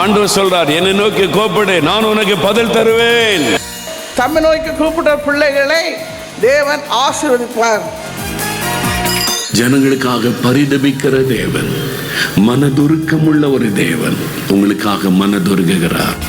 ஆண்டவர் சொல்றார், என்னை நோக்கி கூப்பிடு, நான் உனக்கு பதில் தருவேன். தம்மை நோக்கி கூப்பிட்ட பிள்ளைகளை தேவன் ஆசீர்வதிப்பார். ஜனங்களுக்காக பரிதபிக்கிற தேவன், மனதுருக்கமுள்ள ஒரு தேவன் உங்களுக்காக மனதுருகுகிறார்.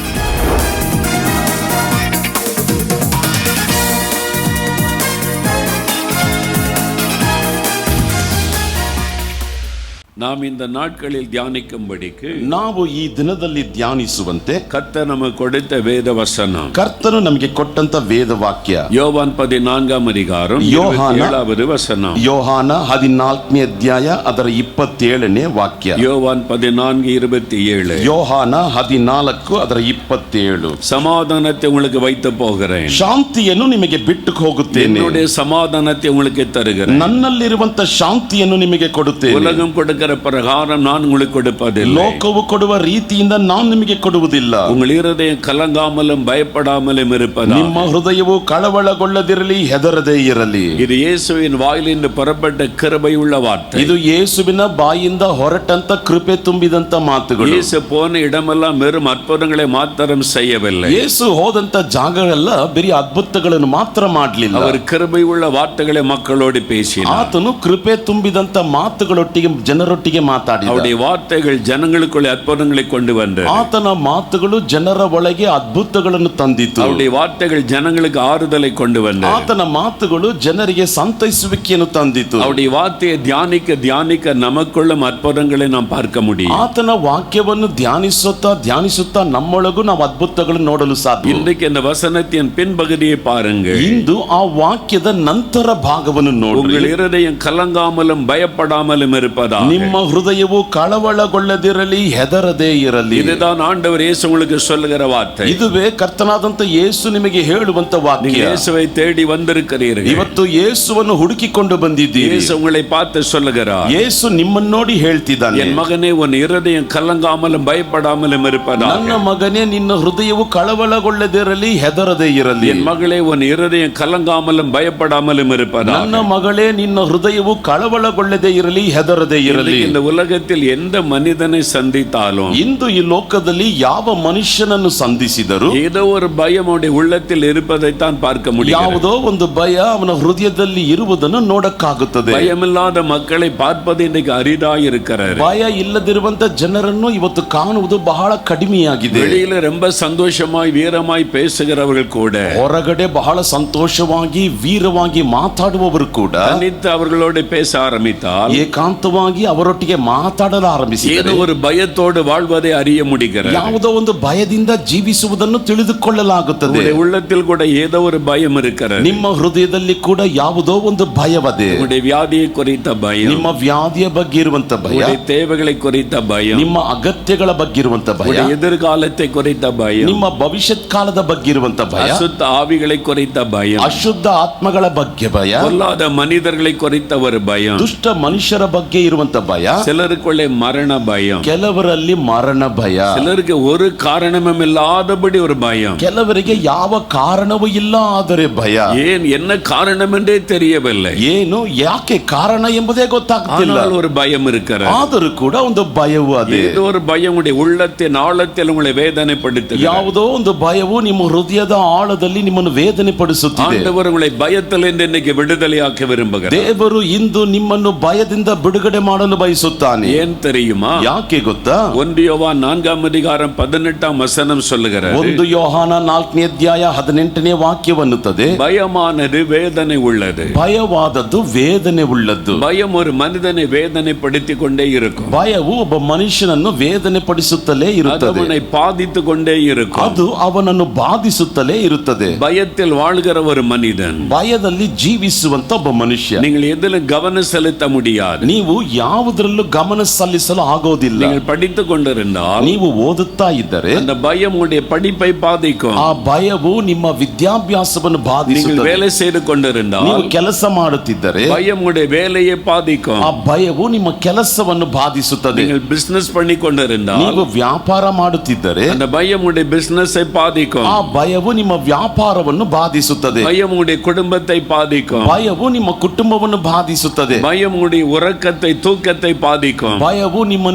நாம் இந்த நாட்களில் தியானிக்கும்படிக்கு ನಾವು ಈ ದಿನದಲ್ಲಿ ಧ್ಯಾನಿಸುವಂತೆ ಕರ್ತನು ನಮಗೆ ಕೊಡುತ್ತ ವೇದ ವಚನ, ಕರ್ತನು ನಮಗೆ ಕೊಟ್ಟಂತ ವೇದ ವಾಕ್ಯ ಯೋಹಾನ 14ನೇ ಅಧಿಕಾರಂ 27ನೇ ವಚನ, ಯೋಹಾನ 14ನೇ ಅಧ್ಯಾಯ ಅದರ 27ನೇ ವಾಕ್ಯ, ಯೋಹಾನ 14:27, ಯೋಹಾನ 14 ಅದರ 27. சமாதானத்தை உங்களுக்கு வைத்து போகிறேன், ಶಾಂತಿಯನ್ನು ನಿಮಗೆ ಬಿಟ್ಟು ಹೋಗುತ್ತೇನೆ, என்னுடைய சமாதானத்தை உங்களுக்கு தருகிறேன், ನನ್ನಲ್ಲಿರುವಂತ ಶಾಂತಿಯನ್ನು ನಿಮಗೆ ಕೊಡುತ್ತೇನೆ, உலகம் கொடுக்கிற பிரகாரம் நான் உங்களுக்கு கொடுப்பதில்லை, ಲೋಕವು ಕೊಡುವ ರೀತಿಯಿಂದ ನಾನು ನಿಮಗೆ ಕೊಡುವುದಿಲ್ಲ, உங்கள் இருதயம் கலங்காமலும் பயப்படாமலும் இருப்பதா, ನಿಮ್ಮ ಹೃದಯವು ಕಳವಳಗೊಳ್ಳದಿರಲಿ, ಹೆದರದೇ ಇರಲಿ. இது இயேசுவின் வாயிலிருந்து புறப்பட்ட கிருபையுள்ள வார்த்தை, ಇದು ಯೇಸುವಿನ ಬಾಯಿಂದ ಹೊರಟಂತ ಕೃಪೆ ತುಂಬಿದಂತ ಮಾತುಗಳು. இயேசு போன இடமெல்லாம் வெறும் அற்புதங்களை மாத்திரம் செய்யவில்லை, ಯೇಸು ಹೋದಂತ ಜಾಗಗಳೆಲ್ಲ ಬರೀ ಅದ್ಭುತಗಳನ್ನು ಮಾತ್ರ ಮಾಡಲಿಲ್ಲ, அவர் கிருபையுள்ள வார்த்தைகளை மக்களோடு பேசினார், ಆತನು ಕೃಪೆ ತುಂಬಿದಂತ ಮಾತುಗಳೊಟ್ಟಿಗೆ ಜನರೊಟ್ಟಿಗೆ ಮಾತಾಡಿದ, அவருடைய வார்த்தைகள் ஜனங்களுக்குள்ளே அற்புதங்களை கொண்டு வந்தது, ಆತನ ಮಾತುಗಳು ಜನರ ಒಳಗೆ ಅದ್ಭುತಗಳನ್ನು ತಂದಿತು, அவருடைய வார்த்தைகள் ஜனங்களுக்கு ஆறுதலை கொண்டு வந்தது, ಆತನ ಮಾತುಗಳು ಜನರಿಗೆ ಸಂತೈಸುವಿಕೆಯನ್ನು ತಂದಿತು, அவருடைய வார்த்தையை தியானிக்க தியானிக்க நமக்குள்ளும் அற்புதங்களை நாம் பார்க்க முடியும், ಆತನ ವಾಕ್ಯವನ್ನು ಧ್ಯಾನಿಸುತ್ತಾ ನಮ್ಮೊಳಗೂ ನಾವು ಅದ್ಭುತಗಳನ್ನು ನೋಡಲು ಸಾಧ್ಯ. இன்றைக்கு இந்த வசனத்தின் பின்பகுதியை பாருங்கள், ಇಂದು ಆ ವಾಕ್ಯದ ನಂತರ ಭಾಗವನ್ನು ನೋಡಿ, உங்கள் இருதயம் கலங்காமலும் பயப்படாமலும் இருப்பதா, ನಿಮ್ಮ ಹೃದಯವು ಕಳವಳಗೊಳ್ಳದಿರಲಿ, ಹೆದರದೇ ಇರಲಿ. இதுதான் ஆண்டவர் இயேசு உங்களுக்கு சொல்லுகிற வார்த்தை, ಇದುವೇ ಕರ್ತನಾದಂತ ಯೇಸು ನಿಮಗೆ ಹೇಳುವಂತ ವಾಕ್ಯ. இயேசுவை தேடி வந்திருக்கிறீர்கள், ಇವತ್ತು ಯೇಸುವನ್ನು ಹುಡುಕಿಕೊಂಡು ಬಂದಿದ್ದೀರಿ, இயேசு உங்களை பார்த்து சொல்லுகிறார், ಯೇಸು ನಿಮ್ಮನ್ನು ನೋಡಿ ಹೇಳ್ತಿದ್ದಾನೆ, என் மகனே உன் இருதயம் கலங்காமலும் பயப்படாமலும் இருப்பதா, ನನ್ನ ಮಗನೇ ನಿನ್ನ ಹೃದಯವು ಕಳವಳಗೊಳ್ಳದಿರಲಿ, ಹೆದರದೇ ಇರಲಿ. என் மகளே உன் இருதயம் கலங்காமலும் பயப்படாமலும் இருப்பதா, ನನ್ನ ಮಗಳೇ ನಿನ್ನ ಹೃದಯವು ಕಳವಳಗೊಳ್ಳದೇ ಇರಲಿ, ಹೆದರದೇ ಇರಲಿ. இந்த உலகத்தில் எந்த மனிதனை சந்தித்தாலும், ಇಂದು ಈ ಲೋಕದಲ್ಲಿ ಯಾವ ಮನುಷ್ಯನನ್ನು ಸಂಧಿಸಿದರು ஏதோ ஒரு பயம் அவனுடைய உள்ளத்தில் இருப்பதைத்தான் பார்க்க முடியும், ಯಾವುದೋ ಒಂದು ಭಯ ಅವನ ಹೃದಯದಲ್ಲಿ ಇರುವುದನ್ನು ನೋಡಕ್ಕಾಗುತ್ತದೆ. பயமில்லாத மக்களை பார்ப்பது இன்றைக்கு அரிதாய் இருக்கிறது, ಭಯ ಇಲ್ಲದಿರುವಂತ ಜನರನ್ನು ಇವತ್ತು ಕಾಣುವುದು ಬಹಳ ಕಡಿಮೆಯಾಗಿದೆ. வெளியில ரொம்ப சந்தோஷமாய் வீரமாய் பேசுகிறவர்கள் கூட ಹೊರಗಡೆ ಬಹಳ ಸಂತೋಷವಾಗಿ ವೀರವಾಗಿ ಮಾತಾಡುವವರು ಕೂಡ தனித்து அவர்களோடு பேச ஆரம்பித்தால் ಏಕಾಂತವಾಗಿ ಅವರೊಟ್ಟಿಗೆ ಮಾತಾಡಲು ಆರಂಭಿಸಿದರೆ ஏதோ ஒரு பயத்தோடு வாழ்வதை அறிய முடிகிறது, ಯಾವುದೋ ಒಂದು ಭಯದಿಂದ ಜೀವಿಸುವುದನ್ನು ತಿಳಿದುಕೊಳ್ಳಲಾಗುತ್ತದೆ. உங்களுடைய உள்ளத்தில் கூட ஏதோ ஒரு பயம் இருக்கிறது, ನಿಮ್ಮ ಹೃದಯದಲ್ಲಿ ಕೂಡ ಯಾವುದೋ ಒಂದು ಭಯವದೆ, உங்களுடைய வியாதியை குறித்த பயம், ನಿಮ್ಮ ವ್ಯಾಧಿಯ ಬಗ್ಗೆ ಇರುವಂತ ಭಯ, உங்களுடைய தேவைகளை குறித்த பயம், ನಿಮ್ಮ ಅಗತ್ಯಗಳ ಬಗ್ಗೆ ಇರುವಂತ ಭಯ, உங்களுடைய எதிர்காலத்தை குறித்த பயம், ನಿಮ್ಮ ಭವಿಷ್ಯತ್ ಕಾಲದ ಬಗ್ಗೆ ಇರುವಂತ ಭಯ, அசுத்த ஆவிகளை குறித்த பயம், ಅಶುದ್ಧ ಆತ್ಮಗಳ ಬಗ್ಗೆ ಭಯ, பொல்லாத மனிதர்களை குறித்த ஒரு பயம், ದುಷ್ಟ ಮನುಷ್ಯರ ಬಗ್ಗೆ ಇರುವಂತ ಭಯ, சிலருக்குள்ளே மரண பயம், ಕೆಲವರಲ್ಲಿ ಮರಣ ಭಯ, சிலருக்கு ஒரு காரணமும் இல்லாதபடி ஒரு பயம், ಕೆಲವರಿಗೆ ಯಾವ ಕಾರಣವೂ ಇಲ್ಲ ಆದರೆ ಭಯ, ஏன் என்ன காரணம் என்றே தெரியவில்லை, ಏನು ಯಾಕೆ ಕಾರಣ ಎಂಬುದೇ ಗೊತ್ತಾಗ್ತಿಲ್ಲ, ஆனால் ஒரு பயம் இருக்கிறது, ಆದರೂ ಕೂಡ ಒಂದು ಭಯವು ಅದೇ, ஏதோ ஒரு பயம் உடைய உள்ளத்தின் ஆழத்தில் உங்களை வேதனைப்படுத்துகிறது, ಯಾವುದೋ ಒಂದು ಭಯವು ನಿಮ್ಮ ಹೃದಯದ ಆಳದಲ್ಲಿ ನಿಮ್ಮನ್ನು ವೇದನೆ ಪಡಿಸುತ್ತಿದೆ. ஆண்டவர் உங்களை பயத்திலிருந்து இன்னைக்கு விடுதலையாக்க விரும்புகிறார், ದೇವರು ಇಂದು ನಿಮ್ಮನ್ನು ಭಯದಿಂದ ಬಿಡುಗಡೆ ಮಾಡಲು ಬಯಸುತ್ತಾನೆ. ஏன் தெரியுமா? ಯಾಕೆ ಗೊತ್ತಾ? 1 யோவான் 4ನೇ அதிகாரம் 18ாம் வசனம் சொல்லுகிறது, 1 ಯೋಹಾನ 4ನೇ ಅಧ್ಯಾಯ 18ನೇ ವಾಕ್ಯವನ್ನುತ್ತದೆ, பயமானது வேதனை உள்ளது, ಭಯವಾದದ್ದು ವೇದನೆ ಉಳ್ಳದ್ದು. பயம் ஒரு மனிதனை வேதனைப்படுத்திக் கொண்டே இருக்கும், ಭಯವು ಒಬ್ಬ ಮನುಷ್ಯನನ್ನು ವೇದನೆ ಪಡಿಸುತ್ತಲೇ அது ಇರುತ್ತದೆ, அவனை பாதித்து கொண்டே இருக்கும், ಅದು ಅವನನ್ನು ಬಾಧಿಸುತ್ತಲೇ ಇರುತ್ತದೆ. பயத்தில் வாழ்கிற ஒரு மனிதன், ಭಯದಲ್ಲಿ ಜೀವಿಸುವಂತ ಒಬ್ಬ ಮನುಷ್ಯ, நீங்கள் எதிலும் கவனம் செலுத்த முடியாது, ನೀವು ಯಾವುದರಲ್ಲೂ ಗಮನ ಸಲ್ಲಿಸಲು ಆಗೋದಿಲ್ಲ. நீங்கள் படித்துக் கொண்டிருந்தால் ನೀವು ಓದುತ್ತಾ ಇದ್ದರೆ அந்த பயம் உடைய படிப்பை பாதிக்கும், ಆ ಭಯವು ನಿಮ್ಮ ವಿದ್ಯಾಭ್ಯಾಸವನ್ನು நீங்கள் ಬಾಧಿಸುತ್ತದೆ. வேலை செய்து கொண்டிருந்தால் ನೀವು ಕೆಲಸ ಮಾಡುತ್ತಿದ್ದರೆ பயம் உடைய வேலையை பாதிக்கும், ಆ ಭಯವು ನಿಮ್ಮ ಕೆಲಸವನ್ನು ಬಾಧಿಸುತ್ತದೆ. நீங்கள் பிசினஸ் பண்ணி கொண்டிருந்தால் ನೀವು ವ್ಯಾಪಾರ ಮಾಡುತ್ತಿದ್ದರೆ அந்த பயம் உடைய பிசினஸை பாதிக்கும், ಆ ಭಯವು ನಿಮ್ಮ ವ್ಯಾಪಾರವನ್ನು ಬಾಧಿಸುತ್ತದೆ. பயம் உடைய குடும்பத்தை பாதிக்கும், ಭಯವು ನಿಮ್ಮ ಕುಟುಂಬವನ್ನು ಬಾಧಿಸುತ್ತದೆ. பயம் உடைய உறக்கத்தை தூக்கத்தை உறக்கத்தை பாதிக்கும். ಭಯವು ನಿಮ್ಮ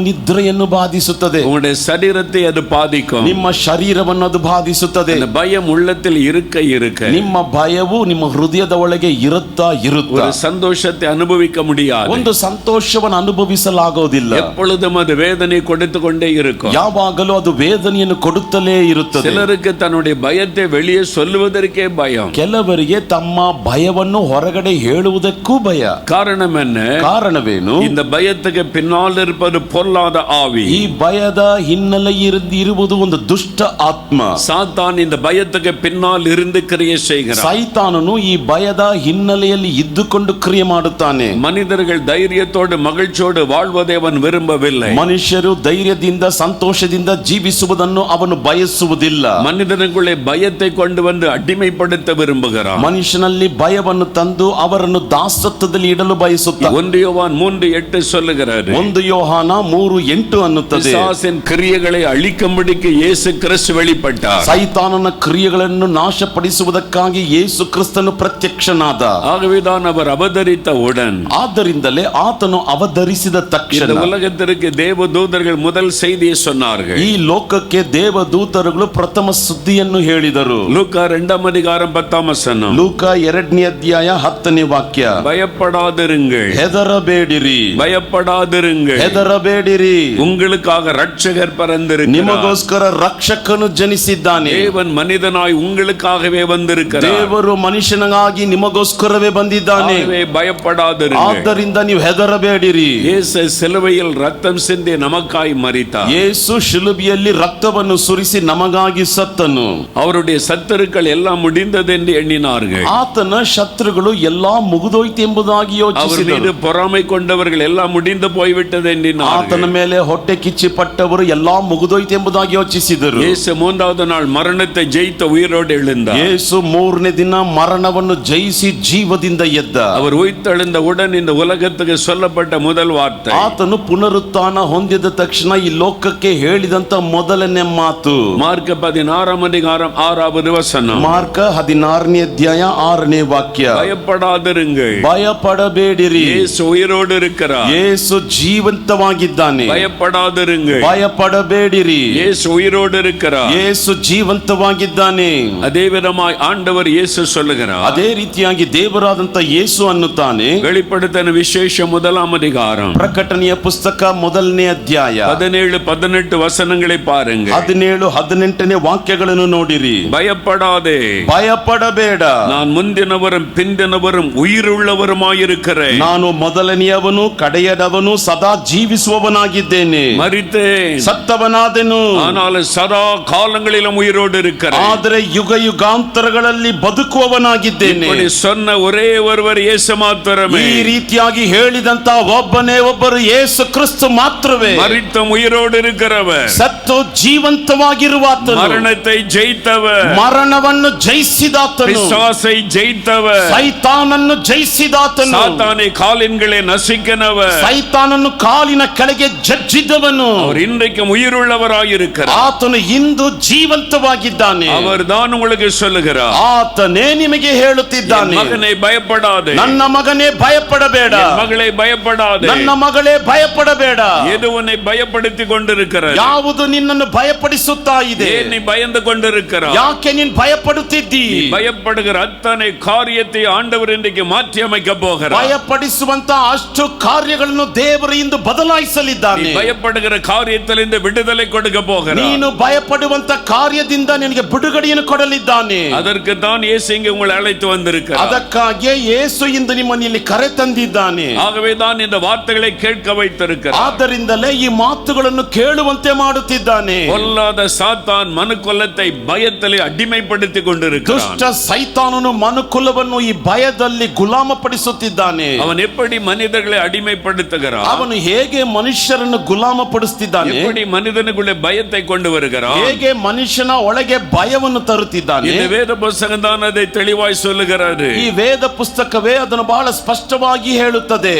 ನಿದ್ರೆಯನ್ನು ಬಾಧಿಸುತ್ತದೆ. உங்களுடைய சரீரத்தை அது பாதிக்கும். ನಿಮ್ಮ ಶರೀರವನ್ನು ಅದು ಬಾಧಿಸುತ್ತದೆ. அந்த பயம் உள்ளத்தில் இருக்க இருக்க ನಿಮ್ಮ ಭಯವು ನಿಮ್ಮ ಹೃದಯದ ಒಳಗೆ ಇರುತ್ತಾ ஒரு சந்தோஷத்தை அனுபவிக்க முடியாது. ಒಂದು ಸಂತೋಷವನ್ನು ಅನುಭವಿಸಲಾಗೋದಿಲ್ಲ. எப்பொழுதும் அது வேதனை கொடுத்து கொண்டே இருக்கும். ಯಾವಾಗಲೂ ಅದು ವೇದನೆಯನ್ನು ಕೊಡುತ್ತಲೇ ಇರುತ್ತದೆ. சிலருக்கு தன்னுடைய பயத்தை வெளியே சொல்லுவதற்கே பயம். ಕೆಲವರಿಗೆ ತಮ್ಮ ಭಯವನ್ನು ಹೊರಗಡೆ ಹೇಳುವುದಕ್ಕೂ ಭಯ. காரணம் என்ன? ಕಾರಣವೇನು? இந்த பயத்துக்கு பின்னால் இருப்பது பொல்லாத ஆவி. ಈ ಭಯದ ಹಿನ್ನೆಲೆ ಇರುವುದು ಒಂದು ದುಷ್ಟ ಆತ್ಮ. சாத்தான் இந்த பயத்துக்கு பின்னால் இருந்து கிரியை செய்கிறான். ಸೈತಾನನು ಈ ಭಯದ ಹಿನ್ನೆಲೆಯಲ್ಲಿ ಇದ್ದುಕೊಂಡು ಕ್ರಿಯೆ ಮಾಡುತ್ತಾನೆ. மனிதர்கள் தைரியத்தோடு மகிழ்ச்சியோடு வாழ்வதை அவன் விரும்பவில்லை. ಮನುಷ್ಯರು ಧೈರ್ಯದಿಂದ ಸಂತೋಷದಿಂದ ಜೀವಿಸುವುದನ್ನು ಅವನು ಬಯಸುವುದಿಲ್ಲ. மனிதனுக்குள்ளே பயத்தை கொண்டு வந்து அடிமைப்படுத்த விரும்புகிறான். ಮನುಷ್ಯನಲ್ಲಿ ಭಯವನ್ನು ತಂದು ಅವರನ್ನು ದಾಸತ್ವದಲ್ಲಿ ಇಡಲು ಬಯಸುತ್ತಾನೆ. 1 யோவான் 3:8 சொல்லுகிறார். 1 ಯೋಹಾನ 3:8 ಅನ್ನುತ್ತದೆ. பிசாசின் கிரியைகளை அழிக்கும்படிக்கு இயேசு கிறிஸ்து வெளிப்பட்டார். ಸೈತಾನನ ಕ್ರಿಯೆಗಳನ್ನು ನಾಶಪಡಿಸುವುದಕ್ಕಾಗಿ ಯೇಸು ಕ್ರಿಸ್ತನು ಪ್ರತ್ಯಕ್ಷನಾದ. ஆகவேதான் அவர் அவதரித்தவுடன், ಆದ್ದರಿಂದಲೇ ಆತನು ಅವತರಿಸಿದ ತಕ್ಷಣ இந்த உலகத்திற்கு தேவதூதர்கள் முதல் செய்தியை சொன்னார்கள். ಈ ಲೋಕಕ್ಕೆ ದೇವದೂತರುಗಳು ಪ್ರಥಮ ಸುದ್ದಿಯನ್ನು ಹೇಳಿದರು. லூக்கா 2:10. ಲೂಕ 2ನೇ ಅಧ್ಯಾಯ 10ನೇ ವಾಕ್ಯ. பயப்படாதிருங்கள், ಹೆದರಬೇಡಿರಿ, பயப்படாதிருங்கள், ಹೆದರಬೇಡಿರಿ, உங்களுக்காக ரட்சகர் பிறந்திருக்கிறார். ನಿಮಗೋಸ್ಕರ ರಕ್ಷಕನು ಜನಿಸಿದ್ದಾನೆ. தேவன் மனிதனாய் உங்களுக்காகவே வந்திருக்கிறார். ದೇವರು ಮನುಷ್ಯನಾಗಿ ನಿಮಗೋಸ್ಕರವೇ ಬಂದಿದ್ದಾನೆ. பயப்படாதிருங்கள். ಆದ್ದರಿಂದ ನೀವು ಹೆದರಬೇಡಿರಿ. இயேசு சிலுவையில் ரத்தம் சிந்தி நமக்காய் மரித்தார். ಯೇಸು ಶಿಲುಬೆಯಲ್ಲಿ ರಕ್ತವನ್ನು ಸುರಿಸಿ ನಮಗಾಗಿ ಸತ್ತನು. அவருடைய சத்துருக்கள் எல்லாம் முடிந்தது என்று எண்ணினார்கள். ಆತನ ಶತ್ರುಗಳು ಎಲ್ಲಾ ಮುಗಿದೋಯ್ತು ಎಂಬುದಾಗಿ அவர் ಯೋಚಿಸಿದರು. மீது பொறாமை கொண்டவர்கள் எல்லாம் முடிந்து போய்விட்டது எண்ணினார்கள். ಆತನ ಮೇಲೆ ಹೊಟ್ಟೆ ಕಿಚ್ಚಿ ಪಟ್ಟವರು ಎಲ್ಲಾ ಮುಗಿದೋಯ್ತು ಎಂಬುದಾಗಿ ಯೋಚಿಸಿದರು. இயேசு 3வது நாள் மரணத்தை ஜெயித்த உயிரோடு எழுந்தார். ಯೇಸು 3ನೇ ದಿನ ಮರಣವನ್ನು ಜಯಿಸಿ ಜೀವದಿಂದ ಎದ್ದ. அவர் உயிர்த்தெழுந்த உடன் இந்த உலகத்துக்கு சொல்லப்பட்ட முதல் வார்த்தை, ಆತನು ಪುನರುತ್ಥಾನ ಹೊಂದಿದ ತಕ್ಷಣ ಈ ಲೋಕಕ್ಕೆ ಹೇಳಿದಂತ ಮೊದಲನೇ ಮಾತು மார்க் 16:6. ಮಾರ್ಕ 16ನೇ ಅಧ್ಯಾಯ 6ನೇ ವಾಕ್ಯ. பயப்படாதிருங்கள், ಭಯಪಡಬೇಡಿರಿ, இயேசு உயிரோடு இருக்கிறார். ಯೇಸು ಜೀವಂತವಾಗಿದ್ದಾನೆ. பயப்படாதிருங்கள், ಭಯಪಡಬೇಡಿರಿ, இயேசு உயிரோடு இருக்கிறார். ಯೇಸು ಜೀವಂತವಾಗಿದ್ದಾನೆ. அதே விதமாய் ஆண்டவர் இயேசு சொல்லுகிறார். ಅದೇ ರೀತಿಯಾಗಿ ದೇವರಾದಂತ ಯೇಸು ಅನ್ನುತ್ತಾನೆ. வெளிப்படுத்தின விசேஷம் 1ஆம் அதிகாரம் ಪ್ರಕಟಣೆಯ ಪುಸ್ತಕ 1ನೇ ಅಧ್ಯಾಯ 17-18 வசனங்களை பாருங்க. 17-18ನೇ ವಾಕ್ಯಗಳನ್ನು ನೋಡಿರಿ. பயப்படாதே, ಭಯಪಡಬೇಡ, நான் முந்தினவரும் பிந்தினவரும் உயிருள்ளவருமாயிருக்கிறேன். ನಾನು ಮೊದಲನೆಯವನು ಕಡೆಯದವನು ಸದಾ ಜೀವಿಸುವವನಾಗಿದ್ದೇನೆ. மரித்தேன், ಸತ್ತವನಾದೆನು, ஆனால் சதா காலங்களிலும் உயிரோடு இருக்கிறேன். ಆದರೆ ಯುಗ ಯುಗಾಂತರಗಳಲ್ಲಿ ಬದುಕುವವನಾಗಿದ್ದೇನೆ. இப்படி சொன்ன ஒரೇ ஒருவர் இயேசு மாத்திரமே. ಈ ರೀತಿಯಾಗಿ ಹೇಳಿದಂತ ಒಬ್ಬನೇ ಒಬ್ಬರು ಯೇಸು ಕ್ರಿಸ್ತ ಮಾತ್ರವೇ. மரித்த உயிரோடு இருக்கிறவர், ಸತ್ತು ಜೀವಂತವಾಗಿರುವಾತನು, மரணத்தை ஜெயித்தவர், ಮರಣವನ್ನು ಜಯಿಸಿದಾತನು, பிசாசை ஜெயித்தவர், ಸೈತಾನನ್ನು ಜಯಿಸಿದಾತನು, சாத்தானை காலின்களை நசுக்கினவர், ಸೈತಾನನ್ನು ಕಾಲಿನ ಕೆಳಗೆ ಜಜ್ಜಿದವನು. அவர் இன்றைக்கும் உயிருள்ளவராயிருக்கிறார். ಆತನು ಇಂದು ಜೀವಂತವಾಗಿದ್ದಾನೆ. அவர் தான் உங்களுக்கு சொல்லுகிறார், ಆತನೇ ನಿಮಗೆ ಹೇಳುತ್ತಿದ್ದಾನೆ, மகனை பயப்படாதே, ನನ್ನ ಮಗನೇ ಭಯಪಡಬೇಡ, மகளை பயப்படாதே. ನನ್ನ ಮಗಳೇ ಭಯಪಡಬೇಡ. எது உன்னை பயப்படுத்தி கொண்டிருக்கிறது? ಯಾವುದು ನಿನ್ನನ್ನು ಭಯಪಡಿಸುತ್ತಾ ಇದೆ? ஏன் நீ பயந்து கொண்டிருக்கிறாய்? ಯಾಕೆ ನೀನು ಭಯಪಡುತ್ತಿದ್ದಿ? நீ பயப்படுகிற அத்தனை காரியத்தை ஆண்டவர் இன்றைக்கு மாற்றி அமைக்க போகிறார். ಭಯಪಡಿಸುವಂತ ಅಷ್ಟು ಕಾರ್ಯಗಳನ್ನು ದೇವರು ಇಂದು ಬದಲಾಯಿಸಲಿದ್ದಾನೆ. நீ பயப்படுகிற காரியத்திலிருந்து விடுதலை கொடுக்க போகிறார். ನೀನು ಭಯಪಡುವಂತ ಕಾರ್ಯದಿಂದ ನಿನಗೆ ಬಿಡುಗಡೆಯನ್ನು ಕೊಡಲಿದ್ದಾನೆ. அதற்கு தான் இயேசு இங்கே உங்களை அழைத்து வந்திருக்கிறார். ಅದಕ್ಕಾಗಿಯೇ ಯೇಸು ಇಂದು ನಿಮ್ಮನ್ನು ಇಲ್ಲಿ ಕರೆ ತಂದಿದ್ದಾನೆ. ஆகவே தான் இந்த வார்த்தைகளை கேட்க வைத்திருக்கிறார். ಆದ್ದರಿಂದಲೇ ಈ ಮಾತುಗಳನ್ನು ಕೇಳುವಂತೆ ಮಾಡುತ್ತಿದ್ದಾನೆ. பொல்லாத சாத்தான் மனுக்குலத்தை பயத்திலே ಅಡಿಮೆಪಡಿಸಿ கொண்டிருக்கிறான். ದುಷ್ಟ ಸೈತಾನನು ಮನುಕುಲವನ್ನು ಈ ಭಯದಲ್ಲಿ ಗುಲಾಮಪಡಿಸುತ್ತಿದ್ದಾನೆ. அவன் எப்படி மனிதர்களை அடிமைப்படுத்துகிறான்? ಅವನು ಹೇಗೆ ಮನುಷ್ಯರನ್ನು ಗುಲಾಮಪಡಿಸುತ್ತಿದ್ದಾನೆ? எப்படி மனிதனுக்குள்ளே பயத்தை கொண்டு வருகிறான்? ಹೇಗೆ ಮನುಷ್ಯನ ಒಳಗೆ ಭಯವನ್ನು ತರುತ್ತಿದ್ದಾನೆ? இந்த வேத புத்தகம் தான் அதை தெளிவாய் சொல்லுகிறது. ಈ ವೇದ ಪುಸ್ತಕವೇ ಅದನ್ನು ಬಹಳ ಸ್ಪಷ್ಟವಾಗಿ ಹೇಳುತ್ತದೆ.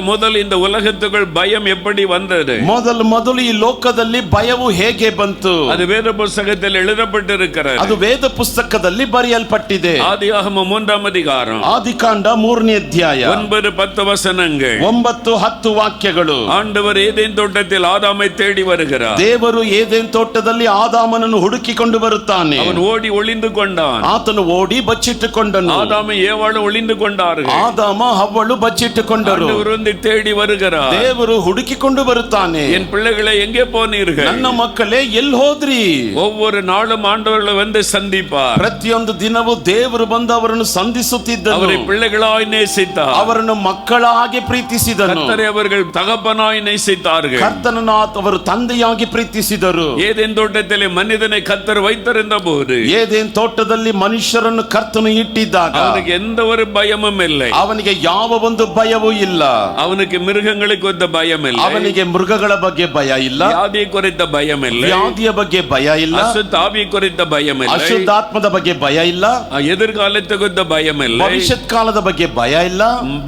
முதல் இந்த உலகத்துக்குள் பயம் எப்படி வந்தது? ಮೊದಲು ಈ ಲೋಕದಲ್ಲಿ ಭಯವು ಹೇಗೆ ಬಂತು? அது வேத புத்தகத்தில் எழுதப்பட்டிருக்கிறது. ಅದು ವೇದ ಪುಸ್ತಕದಲ್ಲಿ ಬರೆಯಲ್ಪಟ್ಟಿದೆ. ஆதியாகமம் 3ஆம் அதிகாரம் ಆದಿಕಾಂಡ 3ನೇ ಅಧ್ಯಾಯ 9-10 வசனங்கள். 9, 10 ವಾಕ್ಯಗಳು. ஆண்டவர் ஏதேன் தோட்டத்தில் ஆதாமை தேடி வருகிறார். ದೇವರು ಏದೆನ್ ತೋಟದಲ್ಲಿ ಆದಾಮನನ್ನು ಹುಡುಕಿಕೊಂಡು ಬರುತ್ತಾನೆ. அவன் ஓடி ஒளிந்து கொண்டான். ಆತನು ಓಡಿ ಬಚ್ಚಿಟ್ಟುಕೊಂಡನು. ஆதாமை ஏவாಳು ஒளிந்து கொண்டார்கள். ಆದಾಮ ಹವ್ವಳು ಬಚ್ಚಿಟ್ಟುಕೊಂಡರು. ஆண்டவர் வந்து தேடி வருகிறார். ದೇವರು ಹುಡುಕಿಕೊಂಡು ಬರುತ್ತಾನೆ. என் பிள்ளைகளை எங்கே போனீர்கள்? ನನ್ನ ಮಕ್ಕಳೇ ಎಲ್ಲಿ ಹೋದ್ರಿ? ஒவ்வொரு நாளும் ஆண்டவர்களை வந்து சந்திப்பார். ಪ್ರತಿಯೊಂದು ದಿನವೂ ದೇವರು ಬಂದು ಅವರನ್ನು ಸಂಧಿಸುತ್ತಿದ್ದನು. அவரை பிள்ளைகளாய் நேசித்தார். ಅವರನ್ನು ಮಕ್ಕಳಾಗಿ ಪ್ರೀತಿಸಿದನು. கர்த்தரை அவர்கள் தகப்பனாய் நேசித்தார்கள். ಕರ್ತನನ್ನು ಅವರು ತಂದೆಯಾಗಿ ಪ್ರೀತಿಸಿದರು. ஏதேன் தோட்டத்திலே மனிதனை கர்த்தர் வைத்திருந்த போது, ಏದೆನ್ ತೋಟದಲ್ಲಿ ಮನುಷ್ಯರನ್ನು ಕರ್ತನು ಇಟ್ಟಿದ್ದಾಗ அவனுக்கு எந்த ஒரு பயமும் இல்லை. ಅವನಿಗೆ ಯಾವ ಒಂದು ಭಯವೂ ಇಲ್ಲ. அவனுக்கு மிருகங்களை குறித்த பயம் இல்லை. ಅವನಿಗೆ ಮೃಗಗಳ ಬಗ್ಗೆ ಭಯ ಇಲ್ಲ. வியாதியை குறித்த பயம் இல்லை. ವ್ಯಾಧಿಯ ಬಗ್ಗೆ ಭಯ ಇಲ್ಲ. அசுத்த ஆவி குறித்த பயம் இல்லை. ಅಶುದ್ಧಾತ್ಮದ ಬಗ್ಗೆ ಭಯ ಇಲ್ಲ. எதிர்காலத்தை குறித்த பயம் இல்லை. ಭವಿಷ್ಯತ್ ಕಾಲದ ಬಗ್ಗೆ ಭಯ ಇಲ್ಲ.